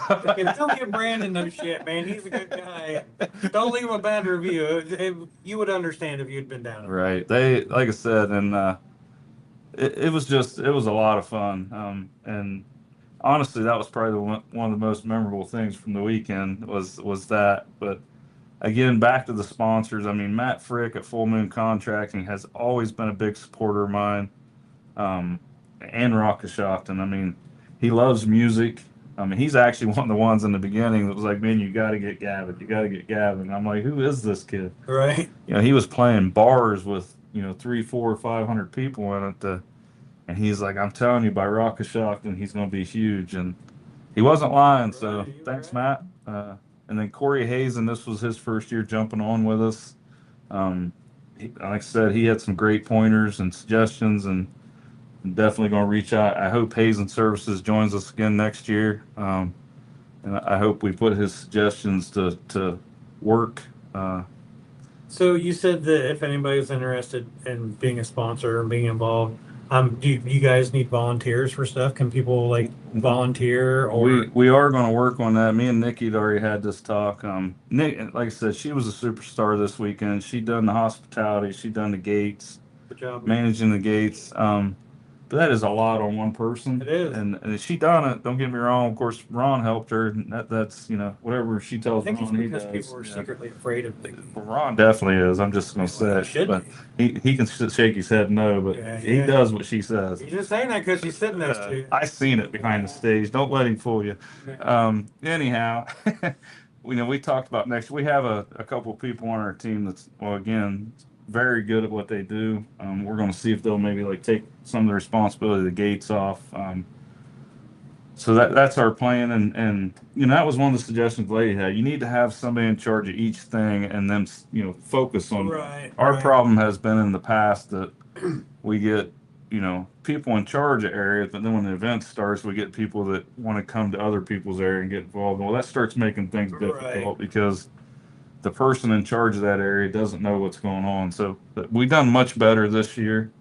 Don't give Brandon no shit, man. He's a good guy. Don't leave him a bad review. You would understand if you'd been down. Right. They, like I said, and it was a lot of fun. And honestly, that was probably one of the most memorable things from the weekend was that. But again, back to the sponsors. I mean, Matt Frick at Full Moon Contracting has always been a big supporter of mine, and Rock Coshocton. I mean, he loves music. I mean, he's actually one of the ones in the beginning that was like, "Man, you got to get Gavin. You got to get Gavin." I'm like, "Who is this kid?" Right. He was playing bars with 300, 400, 500 people in it. and he's like, I'm telling you, by Rock Coshocton, he's going to be huge, and he wasn't lying. So Right, thanks, right. Matt. And then Corey Hazen, this was his first year jumping on with us. Like I said, he had some great pointers and suggestions, and I'm definitely going to reach out. I hope Hazen Services joins us again next year, and I hope we put his suggestions to work. Uh, So you said that if anybody's interested in being a sponsor and being involved, do you guys need volunteers for stuff? Can people like volunteer or? we are going to work on that. Me and Nikki had already had this talk. Nick, like I said, she was a superstar this weekend. She done the hospitality. She done the gates, Good job, man. managing the gates. But that is a lot on one person. It is. And she done it. Don't get me wrong. Of course, Ron helped her. And that's whatever she I tells think it's Ron, he because does. people are secretly afraid of the. Well, Ron definitely is. I'm just gonna Well, say he it. should But be. he can shake his head no, but Yeah, he yeah. does what she says. He's just saying that because she's sitting next to you. I seen it behind the stage. Don't let him fool you. Anyhow, we talked about next. We have a couple of people on our team that's, well, again, very good at what they do. We're going to see if they'll maybe like take some of the responsibility of the gates off. So that's our plan, and that was one of the suggestions Lady had. You need to have somebody in charge of each thing, and then focus on. Right, Our right. problem has been in the past that we get people in charge of areas, but then when the event starts, we get people that want to come to other people's area and get involved. Well, that starts making things difficult Right. because the person in charge of that area doesn't know what's going on. So we've done much better this year,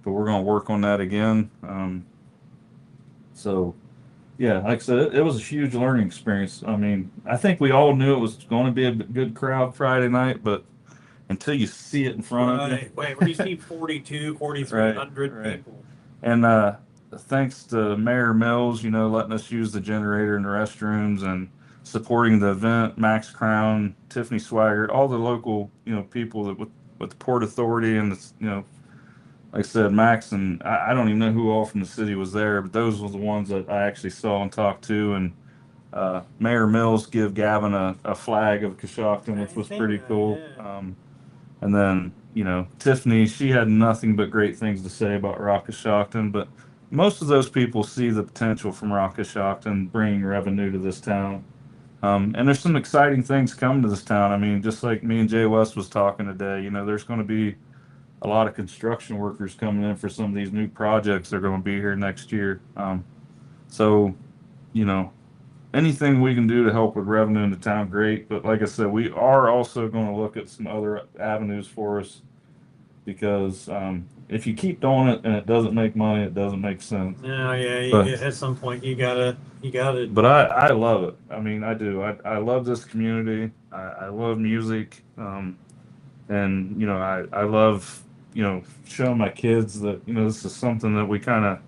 but we're going to work on that again. So yeah, like I said, it was a huge learning experience. I mean, I think we all knew it was going to be a good crowd Friday night, but until you see it in front of you. Right. Wait, when you see 42, Right, 4,300 right. people. And thanks to Mayor Mills, letting us use the generator in the restrooms and supporting the event, Max Crown, Tiffany Swigert, all the local, people that with the Port Authority and like I said, Max, and I don't even know who all from the city was there, but those were the ones that I actually saw and talked to. And Mayor Mills give Gavin a flag of Coshocton, which was pretty cool. Yeah. And then, Tiffany, she had nothing but great things to say about Rock Coshocton, but most of those people see the potential from Rock Coshocton bringing revenue to this town. And there's some exciting things coming to this town. I mean, just like me and Jay West was talking today, there's going to be a lot of construction workers coming in for some of these new projects that are going to be here next year. So, you know, anything we can do to help with revenue in the town, great. But like I said, we are also going to look at some other avenues for us because if you keep doing it and it doesn't make money, it doesn't make sense. No, yeah. But At some point, you gotta. but I love it. I mean, I do. I love this community. I love music. And I love showing my kids that this is something that we kind of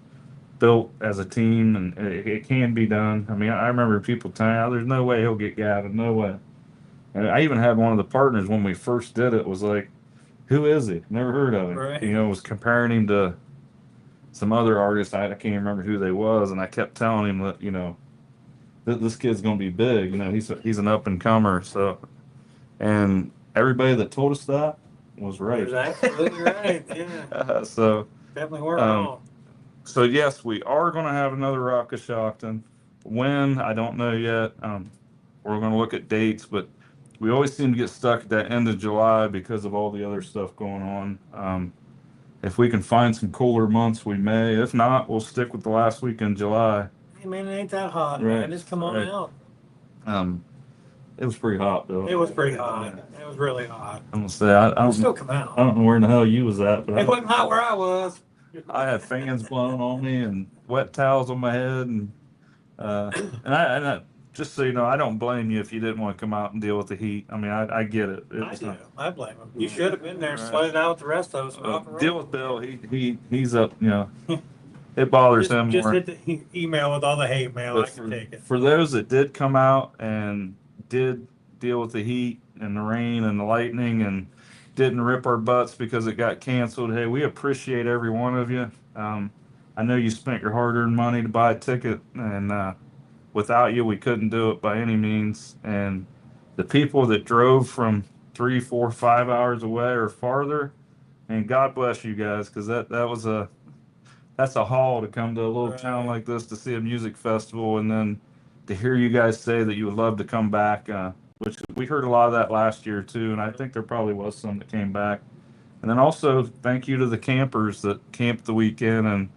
built as a team, and it can be done. I mean, I remember people telling me, "Oh, there's no way he'll get Gavin, no way." And I even had one of the partners when we first did it was like, "Who is he? Never heard of him." Right. Was comparing him to some other artists. I can't remember who they was, and I kept telling him that this kid's gonna be big. He's an up and comer. So, and everybody that told us that was right. You're absolutely right. Yeah. So Definitely were um, wrong. so yes, we are going to have another Rock Coshocton. When, I don't know yet. We're going to look at dates, but we always seem to get stuck at that end of July because of all the other stuff going on. If we can find some cooler months, we may. If not, we'll stick with the last week in July. Hey man, it ain't that hot, Right, man. Just come on right. out. It was pretty hot, though. It was pretty hot. It was really hot. I'm gonna say I don't Still come out. I don't know where in the hell you was at, but It wasn't hot where I was. I had fans blowing on me and wet towels on my head, and I just so you know, I don't blame you if you didn't want to come out and deal with the heat. I mean, I get it. I do. I blame him. You should have been there, Right. sweated out with the rest of us. Walk around. Deal with Bill. He's up. It bothers him Just more. hit the email with all the hate mail. I But can take it. for those that did come out and did deal with the heat and the rain and the lightning and didn't rip our butts because it got canceled, hey, we appreciate every one of you. I know you spent your hard-earned money to buy a ticket, and without you, we couldn't do it by any means. And the people that drove from 3, 4, 5 hours away or farther, and God bless you guys, because that that's a haul to come to a little town like this to see a music festival, and then to hear you guys say that you would love to come back, which we heard a lot of that last year too, and I think there probably was some that came back. And then also thank you to the campers that camped the weekend, and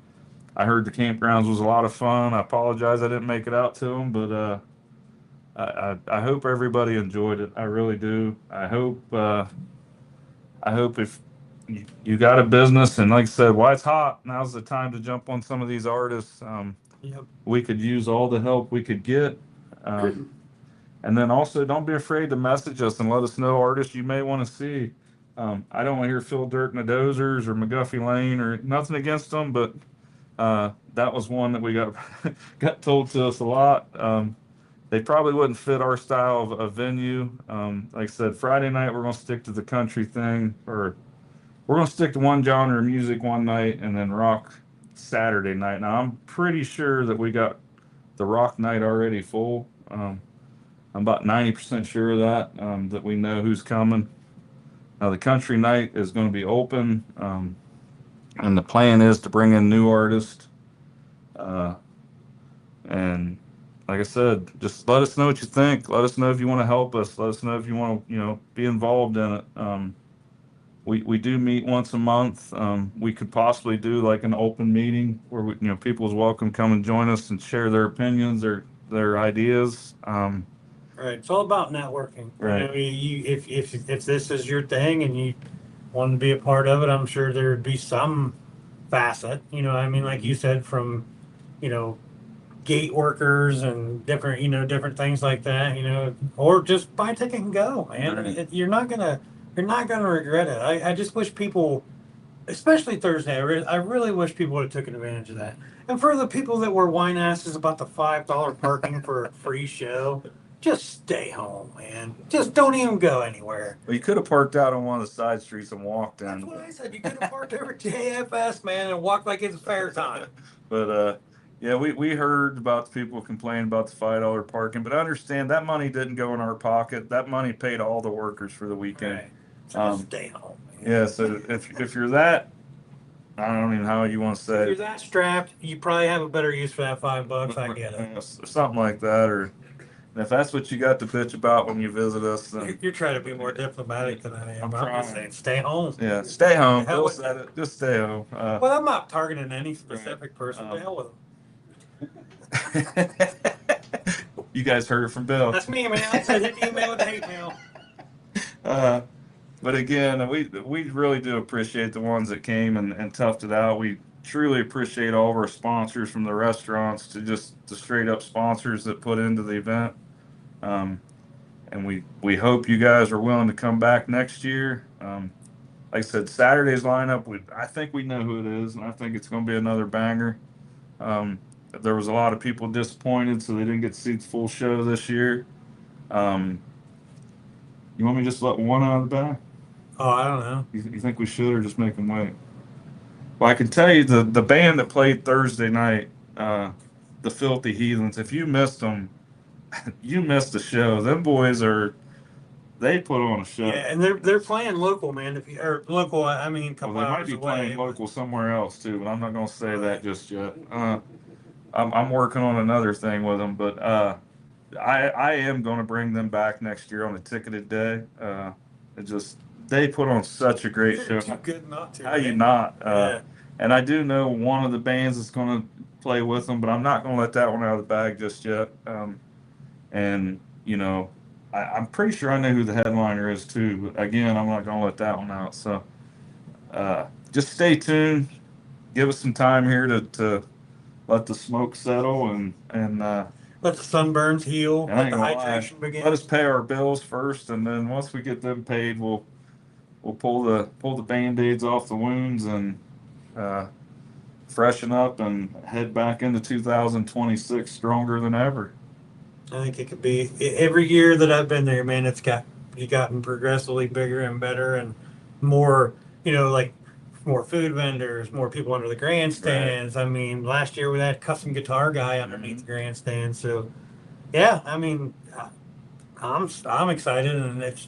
I heard the campgrounds was a lot of fun. I apologize I didn't make it out to them, but I hope everybody enjoyed it. I really do. I hope if you got a business, and like I said, while it's hot, now's the time to jump on some of these artists. Yep. We could use all the help we could get. And then also, don't be afraid to message us and let us know artists you may want to see. I don't want to hear Phil Dirt and the Dozers or McGuffey Lane or nothing against them, but that was one that we got got told to us a lot. They probably wouldn't fit our style of venue. Like I said, Friday night we're gonna stick to the country thing, or we're gonna stick to one genre of music one night and then rock Saturday night. Now I'm pretty sure that we got the rock night already full. I'm about 90% sure of that, that we know who's coming. Now the country night is going to be open, and the plan is to bring in new artists. And like I said, just let us know what you think. Let us know if you want to help us. Let us know if you want to, be involved in it. We do meet once a month. We could possibly do like an open meeting where people is welcome to come and join us and share their opinions, their ideas. Right. It's all about networking. Right. If this is your thing and you want to be a part of it, I'm sure there would be some facet. Like you said, from gate workers and different things like that. Or just buy a ticket and go, man. Right. You're not gonna regret it. I just wish people, especially Thursday, I really wish people would have taken advantage of that. And for the people that were whine asses about the $5 parking for a free show, just stay home, man. Just don't even go anywhere. Well, you could have parked out on one of the side streets and walked in. That's what I said. You could have parked over JFS, man, and walked like it's fair time. But yeah, we heard about the people complaining about the $5 parking, but I understand that money didn't go in our pocket. That money paid all the workers for the weekend. Right. So just stay home, man. Yeah, so if you're that, I don't even know how you want to say If you're it. that strapped, you probably have a better use for that $5. I get it. Something like that, or if that's what you got to bitch about when you visit us, then You're trying to be more diplomatic than I am. I'm I'm trying. just saying, stay home. yeah, stay home. The hell Bill with said it. Just stay home. Well, I'm not targeting any specific person. The hell with them. You guys heard it from Bill. That's me, man. I said hit the email with the hate mail. But again, we really do appreciate the ones that came and toughed it out. We truly appreciate all of our sponsors, from the restaurants to just the straight up sponsors that put into the event. And we hope you guys are willing to come back next year. Like I said, Saturday's lineup, I think we know who it is, and I think it's going to be another banger. There was a lot of people disappointed, so they didn't get to see the full show this year. You want me to just let one out of the bag? Oh, I don't know. You think we should, or just make them wait? Well, I can tell you the band that played Thursday night, the Filthy Heathens. If you missed them, you missed the show. Them boys they put on a show. Yeah, and they're playing local, man. Or local, I mean, a couple Well, they might hours be away. playing local somewhere else too, but I'm not going to say that just yet. I'm working on another thing with them, but I am going to bring them back next year on a ticketed day. They put on such a great show. Too good not to. How you man. not? Yeah. And I do know one of the bands that's going to play with them, but I'm not going to let that one out of the bag just yet. And I'm pretty sure I know who the headliner is too. But again, I'm not going to let that one out. So just stay tuned. Give us some time here to let the smoke settle and Let the sunburns heal. I Let ain't the gonna lie. hydration begin. Let us pay our bills first, and then once we get them paid, we'll pull the band-aids off the wounds and freshen up and head back into 2026 stronger than ever. I think it could be every year that I've been there, man. It's gotten progressively bigger and better and more. Like more food vendors, more people under the grandstands. Right. I mean, last year we had a custom guitar guy underneath the grandstand. So, yeah, I mean, I'm excited, and it's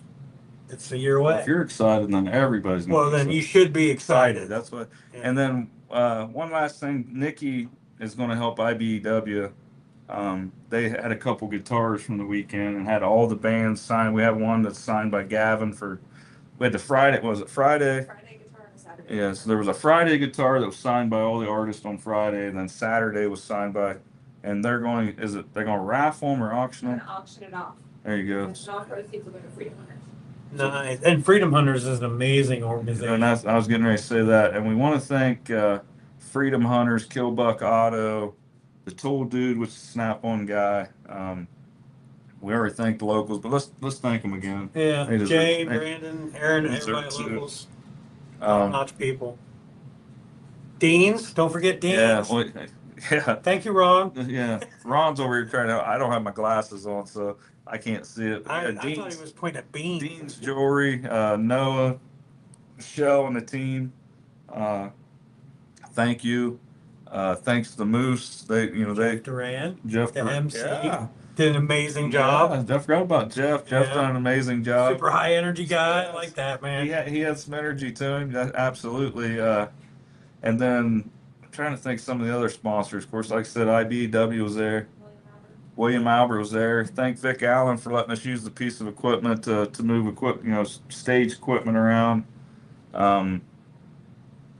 a year away. Well, if you're excited, then everybody's. Well, then you should be excited. That's what. Yeah. And then one last thing, Nikki is going to help IBEW. They had a couple guitars from the weekend and had all the bands signed. We have one that's signed by Gavin for. We had the Friday. Was it Friday? Friday guitar and Saturday. Yeah. So there was a Friday guitar that was signed by all the artists on Friday, and then Saturday was signed by. And they're going. Is it? They're going to raffle them or auction We're them? gonna auction it off. There you go. And all proceeds will go to Freedom Hunters. Nice. And Freedom Hunters is an amazing organization. And that's, I was getting ready to say that. And we want to thank Freedom Hunters, Killbuck Auto, the Tool Dude, which is a Snap-on guy. We already thanked the locals, but let's thank them again. Yeah, They deserve- Jay, they- Brandon, Aaron, they everybody deserve at to. locals, Um, top-notch people. Deans, don't forget Deans. yeah, well, yeah, Thank you, Ron. yeah. Ron's over here trying to. I don't have my glasses on, so I can't see it. But I yeah, thought he was pointing at beans. Dean's Jewelry, Noah, Michelle, and the team. Thank you. Thanks to the Moose. They, Jeff Duran, Jeff, the MC, yeah. did an amazing job. Yeah, I forgot about Jeff. Jeff's Yeah. done an amazing job. Super high energy guy. I Yes. like that, man. He had some energy to him, absolutely. And then I'm trying to think some of the other sponsors. Of course, like I said, IBW was there. William Albert was there. Thank Vic Allen for letting us use the piece of equipment to move stage equipment around.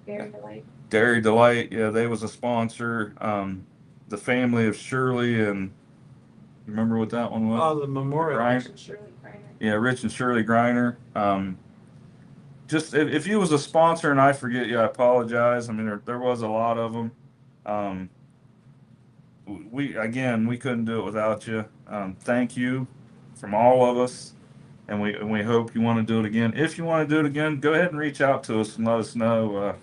Very Delight. Dairy Delight, yeah, they was a sponsor. The family of Shirley and remember what that one was? Oh, the memorial. Right. And Shirley Kreiner. Yeah, Rich and Shirley Griner. Just if you was a sponsor and I forget you, I apologize. I mean, there was a lot of them. We couldn't do it without you. Thank you from all of us, and we hope you want to do it again. If you want to do it again, go ahead and reach out to us and let us know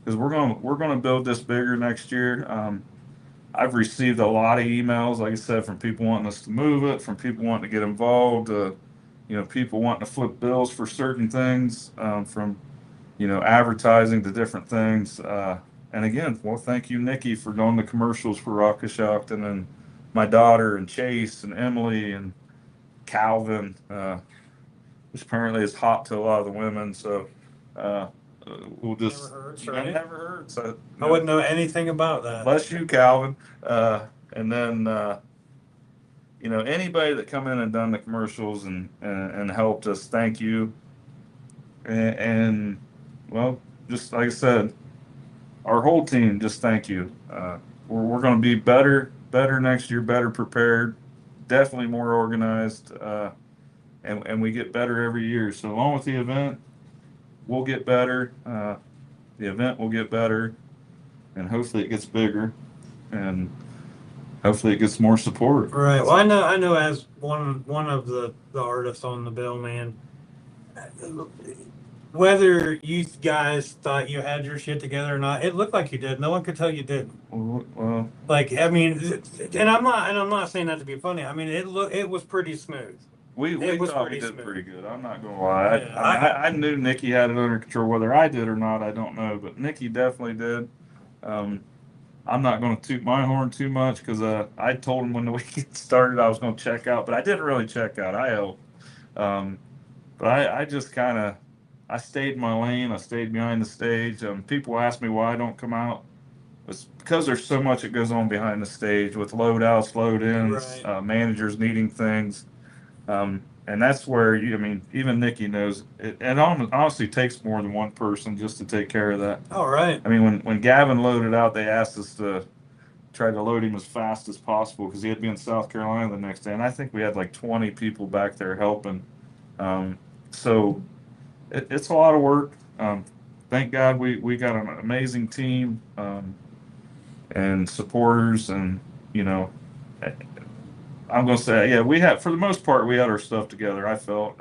because we're gonna build this bigger next year. I've received a lot of emails, like I said, from people wanting us to move it, from people wanting to get involved. People wanting to flip bills for certain things, from advertising to different things. And again, well, thank you, Nikki, for doing the commercials for Rock Coshocton, and my daughter, and Chase, and Emily, and Calvin, which apparently is hot to a lot of the women. So we'll just Never hurts, that right? never hurts. I wouldn't know anything about that. Bless you, Calvin. And then anybody that come in and done the commercials and helped us, thank you. And well, just like I said, our whole team, just thank you. We're going to be better next year, better prepared, definitely more organized, and we get better every year. So along with the event, we'll get better. The event will get better, and hopefully it gets bigger, and hopefully it gets more support. Right. Well, I know. As one of the artists on the bill, man. Whether you guys thought you had your shit together or not, it looked like you did. No one could tell you didn't. Well, Like, I mean, and I'm not saying that to be funny. I mean, it was pretty smooth. we It was thought we pretty did smooth. pretty good. I'm not gonna lie. Yeah, I knew Nikki had it under control. Whether I did or not, I don't know. But Nikki definitely did. I'm not going to toot my horn too much because I told him when the weekend started I was going to check out, but I didn't really check out. I helped. But I just kind of I stayed in my lane. I stayed behind the stage. People ask me why I don't come out. It's because there's so much that goes on behind the stage with load outs, load ins, Right. managers needing things. And that's where even Nikki knows it, and honestly takes more than one person just to take care of that. All right. I mean, when Gavin loaded out, they asked us to try to load him as fast as possible because he had to be in South Carolina the next day, and I think we had like 20 people back there helping. So it's a lot of work. Thank God we got an amazing team and supporters, and I'm going to say, yeah, we had, for the most part, we had our stuff together. I felt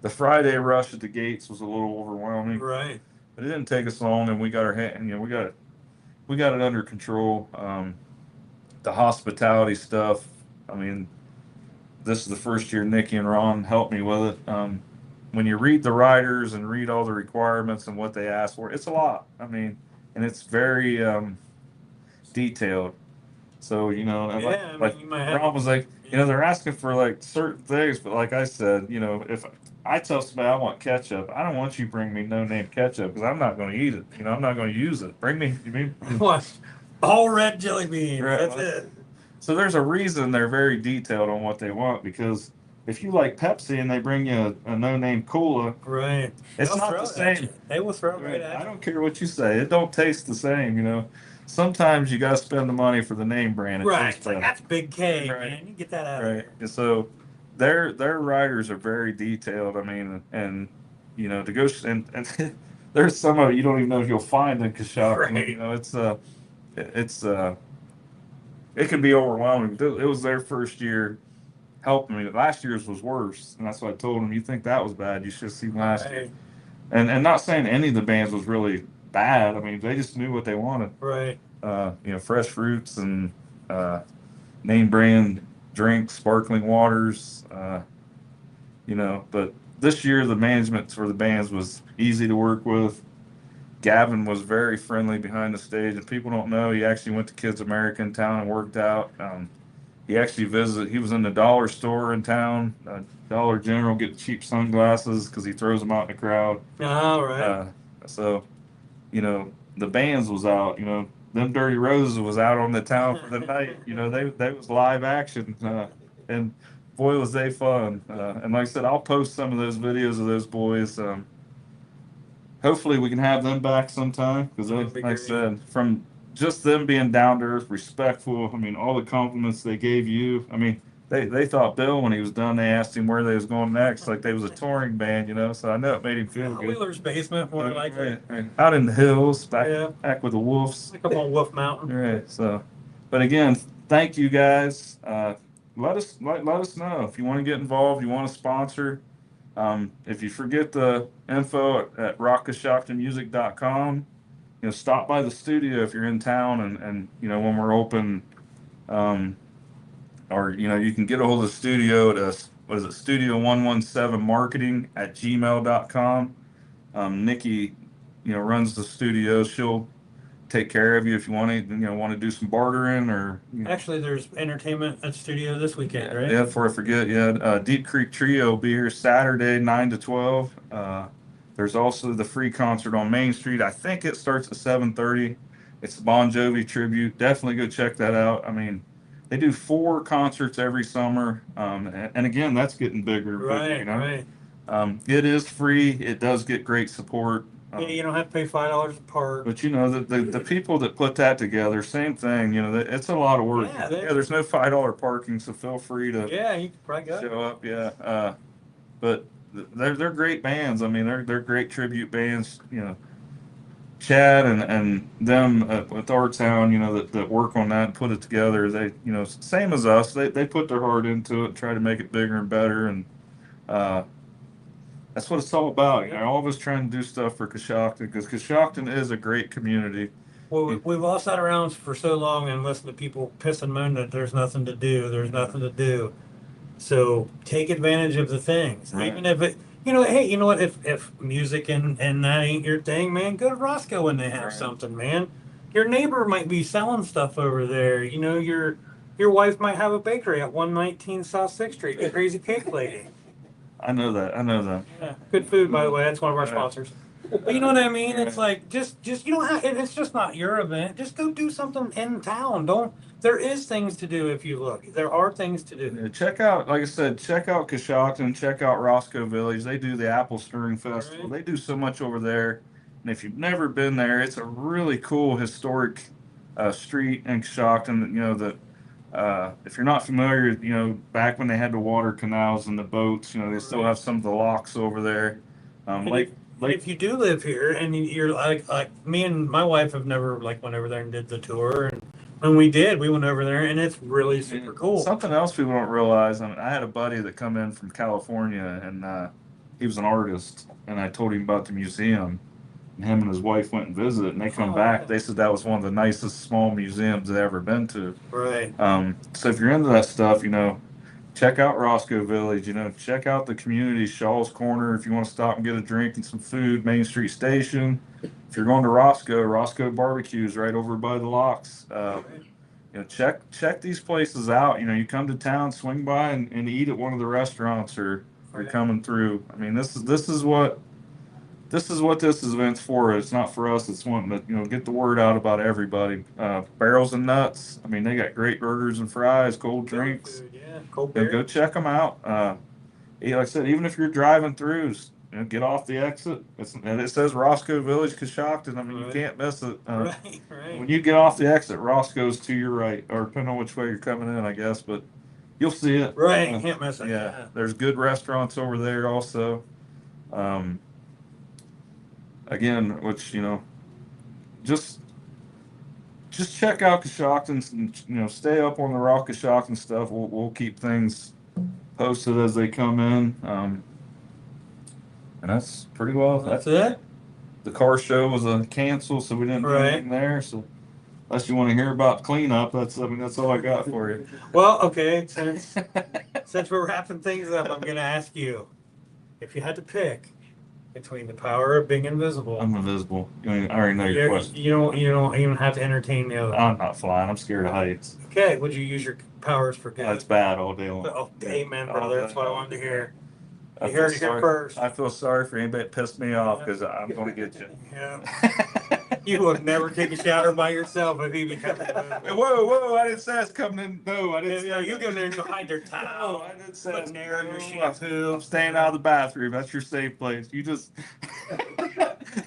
the Friday rush at the gates was a little overwhelming, Right. but it didn't take us long, and we got our hand, we got it under control. The hospitality stuff, I mean, this is the first year Nikki and Ron helped me with it. When you read the riders and read all the requirements and what they ask for, it's a lot. I mean, and it's very detailed. So, and Yeah, I like mean, you might have. Ron was like, they're asking for like certain things, but like I said, I tell somebody I want ketchup. I don't want you to bring me no name ketchup because I'm not going to eat it. You know, I'm not going to use it. Bring me. What? All red jelly beans. Right. That's it. So there's a reason they're very detailed on what they want because if you like Pepsi and they bring you a no-name cola, Right. it's They'll not throw the it at same. you. They will throw it right Right. at I you. don't care what you say. It don't taste the same, you know. Sometimes you got to spend the money for the name brand. It Right. tastes It's like better. that's Big K, Right. man. You get that out of Right. here. And so their riders are very detailed. I mean, and you know, to go and there's some of it you don't even know if you'll find in Coshocton. Right. You know, it's it can be overwhelming. It was their first year helping me. Last year's was worse, and that's what I told them. You think that was bad? You should have seen last year. Right. And not saying any of the bands was really bad. I mean, they just knew what they wanted. Right. You know, fresh fruits and uh, name brand drinks, sparkling waters. You know, but this year the management for the bands was easy to work with. Gavin was very friendly behind the stage, and people don't know he actually went to Kids America in town and worked out. He actually visited. He was in the dollar store in town, Dollar General, getting cheap sunglasses because he throws them out in the crowd. All right. So you know the bands was out. You know them Dirty Roses was out on the town for the night. You know they was live action, and boy was they fun. And like I said, I'll post some of those videos of those boys. Hopefully we can have them back sometime because That'd be like I great. said, from just them being down to earth, respectful. I mean, all the compliments they gave you. I mean, they thought Bill when he was done. They asked him where they was going next, like they was a touring band, you know. So I know it made him feel good. Wheeler's basement, more likely. Right. Out in the hills, Yeah. back with the wolves. Like up on Wolf Mountain. Right. So, but again, thank you guys. Let us know if you want to get involved. You want to sponsor. If you forget the info at rockcoshoctonmusic.com, you know, stop by the studio if you're in town and you know, when we're open, um, or, you know, you can get a hold of the studio at, what is it, studio117marketing@gmail.com. Nikki, you know, runs the studio. She'll take care of you if you want to do some bartering or, you know. Actually, there's entertainment at studio this weekend, right? Yeah, before I forget, Deep Creek Trio will be here Saturday, 9 to 12. There's also the free concert on Main Street. I think it starts at 7:30. It's the Bon Jovi tribute. Definitely go check that out. I mean, they do 4 concerts every summer. And again, that's getting bigger and bigger, Right, you know. right. It is free. It does get great support. Yeah, you don't have to pay $5 a part. But you know the people that put that together, same thing. You know, it's a lot of work. Yeah, There's no $5 parking, so feel free to Yeah, you could probably go. show up. Yeah, but they're great bands. I mean, they're great tribute bands. You know, Chad and them with our town. You know that work on that and put it together. They, you know, same as us. They put their heart into it, try to make it bigger and better, and uh, that's what it's all about. You know, all of us trying to do stuff for Coshocton because Coshocton is a great community. Well, we've all sat around for so long and listened to people piss and moan that there's nothing to do. There's nothing to do. So take advantage of the things. Right. Even if it, you know, hey, you know what? If music and that ain't your thing, man, go to Roscoe when they have Right. something, man. Your neighbor might be selling stuff over there. You know, your wife might have a bakery at 119 South 6th Street. The Crazy Cake Lady. I know that. Yeah, good food, by the way. That's one of our Right. sponsors. But you know what I mean? Right. It's like just you don't have. It's just not your event. Just go do something in town. Don't. There is things to do if you look. There are things to do. Yeah, check out, like I said, check out Coshocton, check out Roscoe Village. They do the Apple Stirring Festival. Right. They do so much over there. And if you've never been there, it's a really cool historic street in Coshocton. You know that if you're not familiar, you know back when they had the water canals and the boats, you know they still Right. have some of the locks over there. And Lake if you do live here and you're like me and my wife have never like went over there and did the tour, and when we did, we went over there and it's really super cool. Something else people don't realize. I mean, I had a buddy that come in from California, and he was an artist, and I told him about the museum. And him and his wife went and visited, and they come Oh, back. yeah. They said that was one of the nicest small museums they've ever been to. Right. So if you're into that stuff, you know, check out Roscoe Village. You know, check out the community, Shaw's Corner. If you want to stop and get a drink and some food, Main Street Station. If you're going to Roscoe Barbecue's right over by the locks. You know, check these places out. You know, you come to town, swing by and eat at one of the restaurants or you're coming through. I mean, this is what this event's for. It's not for us. It's wanting to get the word out about everybody. Barrels and Nuts. I mean, they got great burgers and fries, cold drinks. Food, yeah, cold Go beer. check them out. Yeah, like I said, even if you're driving through, get off the exit. And it says Roscoe Village, Coshocton. I mean, you Right. can't miss it. Right, right. When you get off the exit, Roscoe's to your right, or depending on which way you're coming in, I guess. But you'll see it. Right, you can't miss it. Yeah, there's good restaurants over there also. Again, which just check out Coshocton's and stay up on the Rock Coshocton stuff. We'll keep things posted as they come in. And that's pretty well. That's it. The car show was canceled, so we didn't do Right. anything there. So unless you want to hear about cleanup, that's all I got for you. Well, okay, since we're wrapping things up, I'm gonna ask you if you had to pick between the power of being invisible. I'm invisible. I already know your question. You don't even have to entertain the other. I'm not flying. I'm scared of heights. Okay, would you use your powers for good? That's bad all day long. Oh, amen, brother. That's what I wanted to hear. I You feel heard it here sorry- first. I feel sorry for anybody that pissed me off because I'm going to get you. Yeah. You would never take a shower by yourself if you become invisible. Whoa! I didn't say I was coming in. No, I didn't. Yeah, say you that. go there and go hide your towel. No, I didn't say Put that. air in your No, shampoo. I'm staying out of the bathroom. That's your safe place. You just.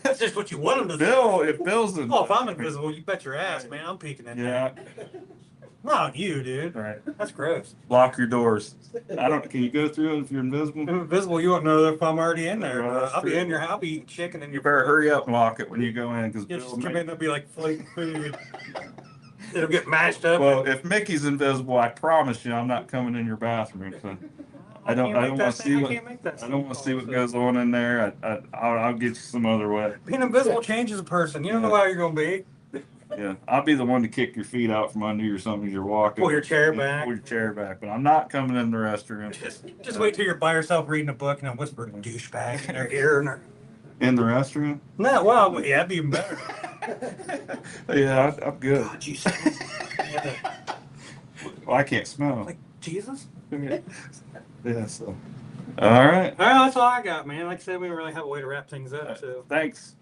That's just what you want them to do. If Bill's in. Oh, if I'm invisible, you bet your ass, man. I'm peeking in there. Yeah. Not on you, dude. Right. That's gross. Lock your doors. Can you go through it if you're invisible? If I'm invisible, you won't know if I'm already in there. Well, that's I'll be true. in your house, I'll be eating chicken in You your. better hurry up and lock it when you go in because You'll Bill. just come in, there'll be like floating food. It'll get mashed up. Well, if Mickey's invisible, I promise you, I'm not coming in your bathroom. So I don't want to see what. I don't want to see what goes on in there. I'll get you some other way. Being invisible changes a person. You don't know how you're gonna be. Yeah, I'll be the one to kick your feet out from under you or something as you're walking. Pull your chair back. Pull your chair back. But I'm not coming in the restroom. Just wait till you're by yourself reading a book and I'll whisper douchebag in her ear and her. In the restroom? No, well, yeah, that'd be even better. Yeah, I'm good. God, you sound Well, I can't smell. like Jesus. Yeah, so. All right. All right, that's all I got, man. Like I said, we don't really have a way to wrap things up, so. Thanks.